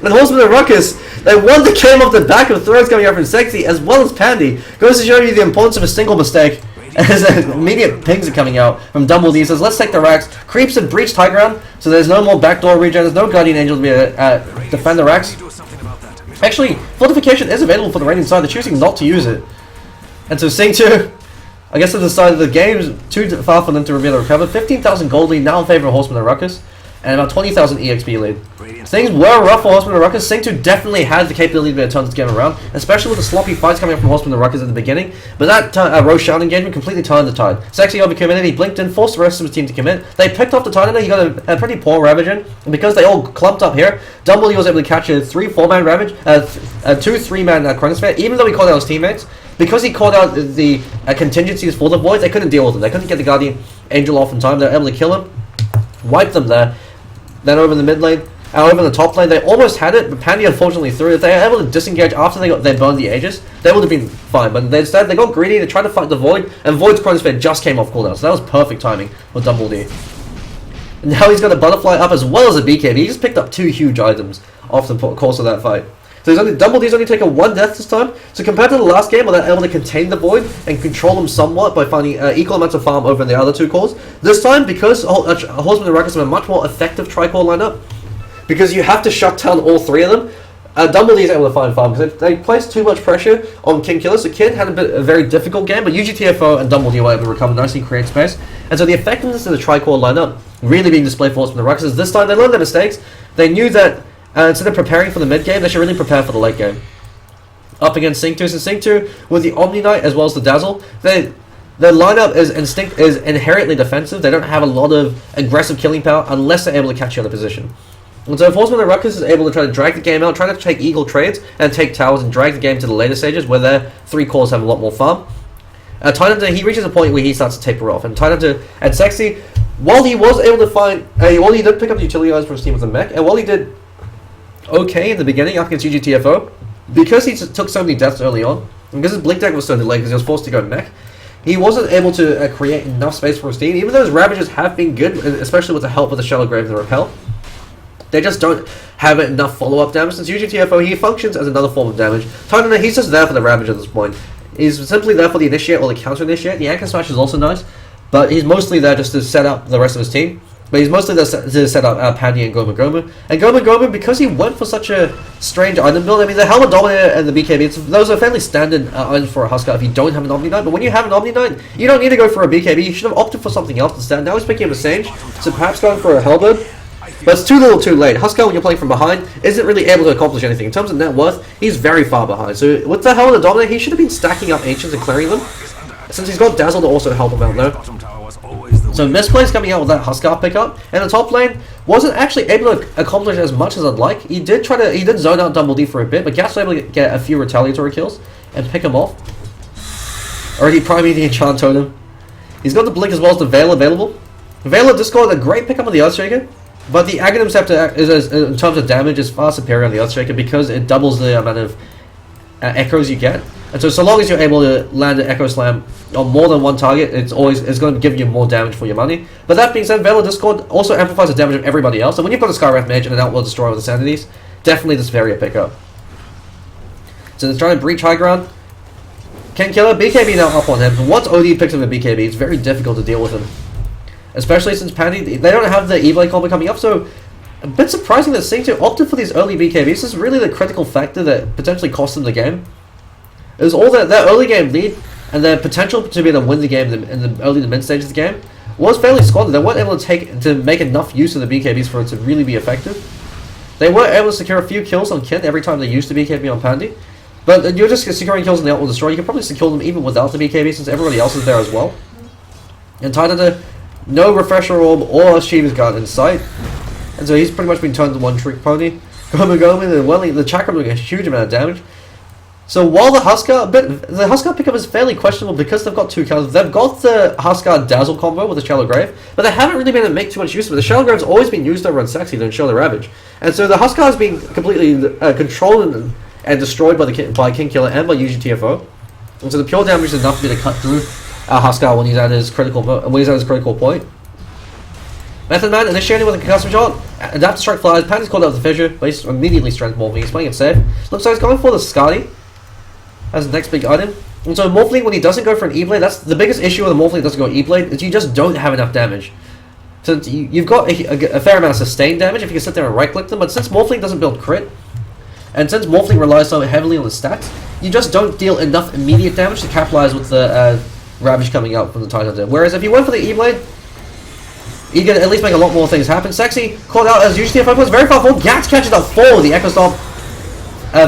And Horsemen and Ruckus, they won the game off the back of throws coming out from Sexy as well as Pandy. Goes to show you the importance of a single mistake. As immediate pings are coming out from Dumble D. Says, let's take the racks. Creeps have breached high ground, so there's no more backdoor regen. There's no Guardian Angel to be defend the racks. Actually, fortification is available for the Radiant side. They're choosing not to use it. And so SINGTO, I guess they decided the game's too far for them to be able to recover. 15,000 gold lead now in favor of Horsemen and Ruckus, and about 20,000 EXP lead. Things were rough for Horsemen and Ruckus. SINGTO definitely had the capability to be able to turn this game around, especially with the sloppy fights coming up from Horsemen and Ruckus at the beginning. But that Roshan engagement completely turned the tide. Sexy overcommitted, he blinked in, forced the rest of his team to commit. They picked off the Tidehunter, he got a pretty poor Ravage in, and because they all clumped up here, Dumble was able to catch a 3-4-man Ravage, 2-3-man Chronosphere, even though he called out his teammates. Because he called out the contingencies for the Void, they couldn't deal with them. They couldn't get the Guardian Angel off in time. They were able to kill him, wipe them there. Then over in the mid lane, over in the top lane, they almost had it, but Pandy unfortunately threw it. If they were able to disengage after they burned the Aegis, they would have been fine. But instead, they got greedy, they tried to fight the Void, and Void's Chronosphere just came off cooldown. So that was perfect timing with Dumble D. And now he's got a Butterfly up as well as a BKB. He just picked up 2 huge items off the course of that fight. So Dumble D's only taken 1 death this time. So compared to the last game where they're able to contain the Void and control them somewhat by finding equal amounts of farm over in the other 2 cores, this time, because Horsemen and Ruckus have a much more effective tri-core lineup, because you have to shut down all 3 of them, Dumble D is able to find farm, because they placed too much pressure on King Killer. So King had a very difficult game, but UGTFO and Dumble D were able to recover nicely and create space. And so the effectiveness of the tri-core lineup really being displayed for Horsemen and Ruckus. This time they learned their mistakes. They knew that instead of preparing for the mid game, they should really prepare for the late game. Up against SINGTO, so SINGTO with the Omniknight as well as the Dazzle, their lineup is inherently defensive. They don't have a lot of aggressive killing power unless they're able to catch you out of position. And so if Horsemen and Ruckus is able to try to drag the game out, try to take eagle trades and take towers and drag the game to the later stages where their 3 cores have a lot more farm, Tidehunter, he reaches a point where he starts to taper off. And Tidehunter and Sexy, while he was able to find, while he did pick up the utility items for his team with a mech, and while he did okay in the beginning up against UGTFO, because he took so many deaths early on, and because his blink deck was so delayed because he was forced to go mech, he wasn't able to create enough space for his team. Even though his Ravages have been good, especially with the help of the Shallow Grave and the Repel, they just don't have enough follow-up damage. Since UGTFO, he functions as another form of damage. Tidehunter, he's just there for the Ravage at this point. He's simply there for the initiate or the counter-initiate. The Anchor Smash is also nice, but he's mostly there just to set up the rest of his team. But he's mostly there to set up Pandy and Goma. And Goma, because he went for such a strange item build, I mean, the Helmet Dominator and the BKB, those are fairly standard items for a Huskar if you don't have an Omniknight. But when you have an Omniknight, you don't need to go for a BKB. You should have opted for something else instead. Now he's picking up a Sage, so perhaps going for a Halberd. But it's too little too late. Huskar, when you're playing from behind, isn't really able to accomplish anything. In terms of net worth, he's very far behind. So with the Helmet Dominator, he should have been stacking up Ancients and clearing them. Since he's got Dazzle to also help him out though. So misplays coming out with that Huskar pickup, and the top lane wasn't actually able to accomplish as much as I'd like. He did zone out Dumble D for a bit, but Gas was able to get a few retaliatory kills and pick him off. Already priming the Enchant Totem. He's got the Blink as well as the Veil available. Veil of Discord, a great pickup on the Earthshaker, but the Aghanim Scepter is in terms of damage is far superior on the Earthshaker because it doubles the amount of echoes you get. And so long as you're able to land an Echo Slam on more than one target, it's going to give you more damage for your money. But that being said, Veil of Discord also amplifies the damage of everybody else. And when you've got a Skywrath Mage and an Outworld Destroyer with the Sanities, definitely this very a pickup. So they're trying to breach high ground. Ken Killer, BKB now up on him. But once OD picks up the BKB, it's very difficult to deal with him. Especially since Pandy, they don't have the E-Blade combo coming up, so a bit surprising that SINGTO opted for these early BKBs. This is really the critical factor that potentially cost them the game. It was all that early game lead and their potential to be able to win the game in the early to mid stages of the game was fairly squandered. They weren't able to make enough use of the BKBs for it to really be effective. They were able to secure a few kills on Kin every time they used the BKB on Pandy. But you're just securing kills on the Outworld Destroyer. You can probably secure them even without the BKB since everybody else is there as well. And Tidehunter, no Refresher Orb or Shiva's Guard in sight. And so he's pretty much been turned to one trick pony. Goma and Welling, the Chakra doing a huge amount of damage. So while the Huskar pickup is fairly questionable because they've got two counters. They've got the Huskar Dazzle combo with the Shallow Grave, but they haven't really been able to make too much use of it. The Shallow Grave's always been used over on Sexy to ensure the Ravage. And so the Huskar has been completely controlled and destroyed by King Killer and by UGTFO. And so the pure damage is enough to be to cut through Huskar when he's at his critical point. Method Man initiating with a concussive shot. Adapt to strike flies. Pandy's called out the fissure, but he's immediately strength morphing. He's playing it safe. Looks like he's going for the Scotty as the next big item. And so Morphling, when he doesn't go for an E-Blade, that's the biggest issue with the Morphling that doesn't go E-Blade, is you just don't have enough damage. So you've got a fair amount of sustained damage if you can sit there and right-click them, but since Morphling doesn't build crit, and since Morphling relies so heavily on the stats, you just don't deal enough immediate damage to capitalize with the Ravage coming out from the Tidehunter. Whereas if you went for the E-Blade, you can at least make a lot more things happen. Sexy called out as UGTFO was very far forward. Gats catches up forward. The Echo Stomp.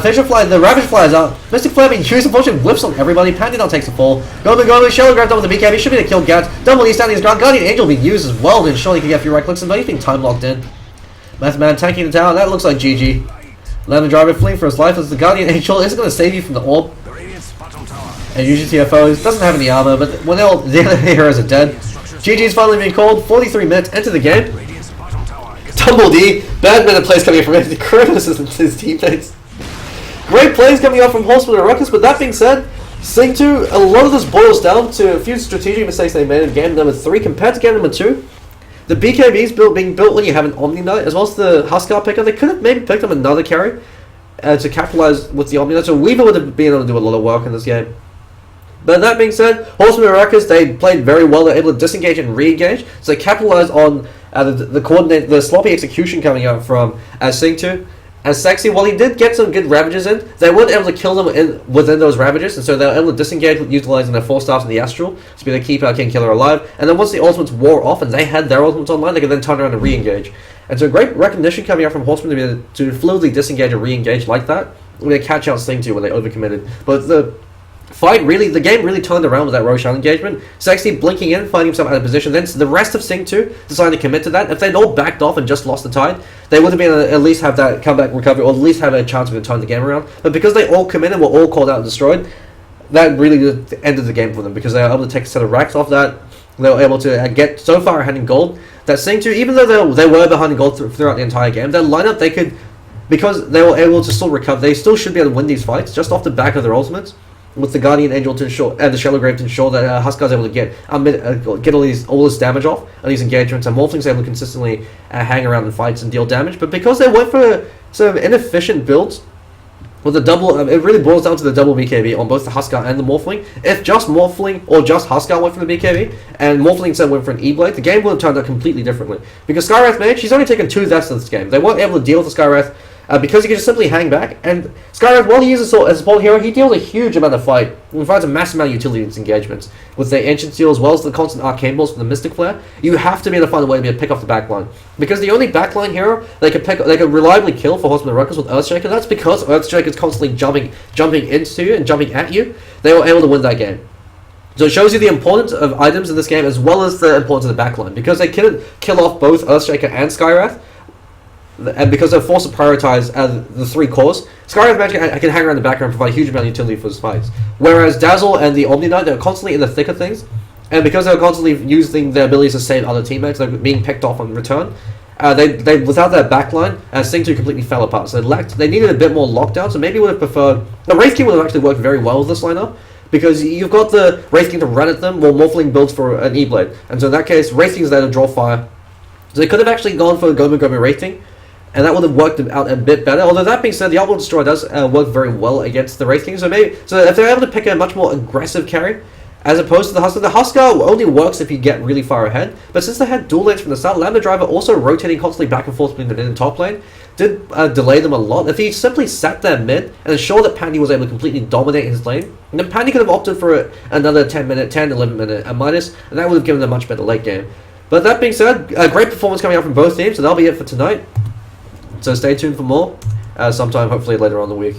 Fisher Fly, the Ravage flies out. Mystic Flare being used, unfortunately whiffs on everybody. Pandy now takes a fall. Goma, Shallow Grab down with the BKB. Should be to kill Gats. Double E standing his ground. Guardian Angel being used as well to ensure he can get a few right clicks, but he's being time locked in. Method Man tanking the tower. That looks like GG. Lemon Driver fleeing for his life as the Guardian Angel isn't going to save you from the orb. And UGTFO doesn't have any armor, but when the other heroes are dead. GG's finally being called. 43 minutes into the game. Tumble D. Bad minute plays coming in from the Curtis and his teammates. Great plays coming out from Horsemen and Ruckus, but that being said, SINGTO, a lot of this boils down to a few strategic mistakes they made in game number 3 compared to game number 2. The BKBs being built when you have an Omniknight, as well as the Huskar picker, they could have maybe picked up another carry to capitalize with the Omniknight, so Weaver would have been able to do a lot of work in this game. But that being said, Horsemen and Ruckus, they played very well. They're able to disengage and re-engage, so they capitalized on the sloppy execution coming out from SINGTO. As Sexy, while he did get some good Ravages in, they weren't able to kill them within those Ravages, and so they were able to disengage with utilizing their 4 stars in the Astral to be able to keep our King Killer alive. And then once the ultimates wore off and they had their ultimates online, they could then turn around and re-engage. And so great recognition coming out from Horsemen to be able to fluidly disengage and re-engage like that. We're going to catch out SINGTO when they overcommitted. But the game really turned around with that Roshan engagement. Sexy blinking in, finding himself out of position. Then the rest of SINGTO decided to commit to that. If they'd all backed off and just lost the tide, they would have been able to at least have that comeback recovery, or at least have a chance of turning the game around. But because they all committed and were all called out and destroyed, that really ended the game for them, because they were able to take a set of racks off that. They were able to get so far ahead in gold that SINGTO, even though they were behind in gold throughout the entire game, their lineup, they could, because they were able to still recover, they still should be able to win these fights just off the back of their ultimates, with the Guardian Angel to ensure, and the Shallow Grave to ensure that Huskar's able to get all this damage off on these engagements, and Morphling's able to consistently hang around in fights and deal damage. But because they went for some inefficient builds with the double, it really boils down to the double BKB on both the Huskar and the Morphling. If just Morphling or just Huskar went for the BKB, and Morphling instead went for an E-Blade, the game would have turned out completely differently. Because Skywrath Mage, she's only taken 2 deaths in this game. They weren't able to deal with the Skywrath because he can just simply hang back. And Skywrath, while he uses as a support hero, he deals a huge amount of fight. He provides a massive amount of utility in his engagements. With the Ancient Steel as well as the constant Arcane Balls from the Mystic Flare, you have to be able to find a way to be able to pick off the backline. Because the only backline hero they could reliably kill for Horsemen and Ruckus with Earthshaker, that's because Earthshaker is constantly jumping into you and jumping at you. They were able to win that game. So it shows you the importance of items in this game as well as the importance of the backline. Because they couldn't kill off both Earthshaker and Skywrath, and because they're forced to prioritize the 3 cores, Skywrath Mage can hang around the background and provide a huge amount of utility for his fights. Whereas Dazzle and the Omniknight, they're constantly in the thick of things, and because they're constantly using their abilities to save other teammates, they're being picked off on return. They without that backline, SINGTO completely fell apart. So they needed a bit more lockdown. So maybe would have preferred the Wraith King would have actually worked very well with this lineup. Because you've got the Wraith King to run at them, while Morphling builds for an E-Blade. And so in that case, Wraith King is there to draw fire. So they could have actually gone for a Gomu Wraith King, and that would have worked out a bit better. Although that being said, the Outworld Destroyer does work very well against the Wraith King. So if they're able to pick a much more aggressive carry, as opposed to the Huskar only works if you get really far ahead. But since they had dual lanes from the start, Lambda Driver also rotating constantly back and forth between the mid and top lane did delay them a lot. If he simply sat there mid and ensured that Pandy was able to completely dominate his lane, then Pandy could have opted for another 10, 11 minute minus, and that would have given them a much better late game. But that being said, a great performance coming out from both teams, so that'll be it for tonight. So stay tuned for more, sometime hopefully later on in the week.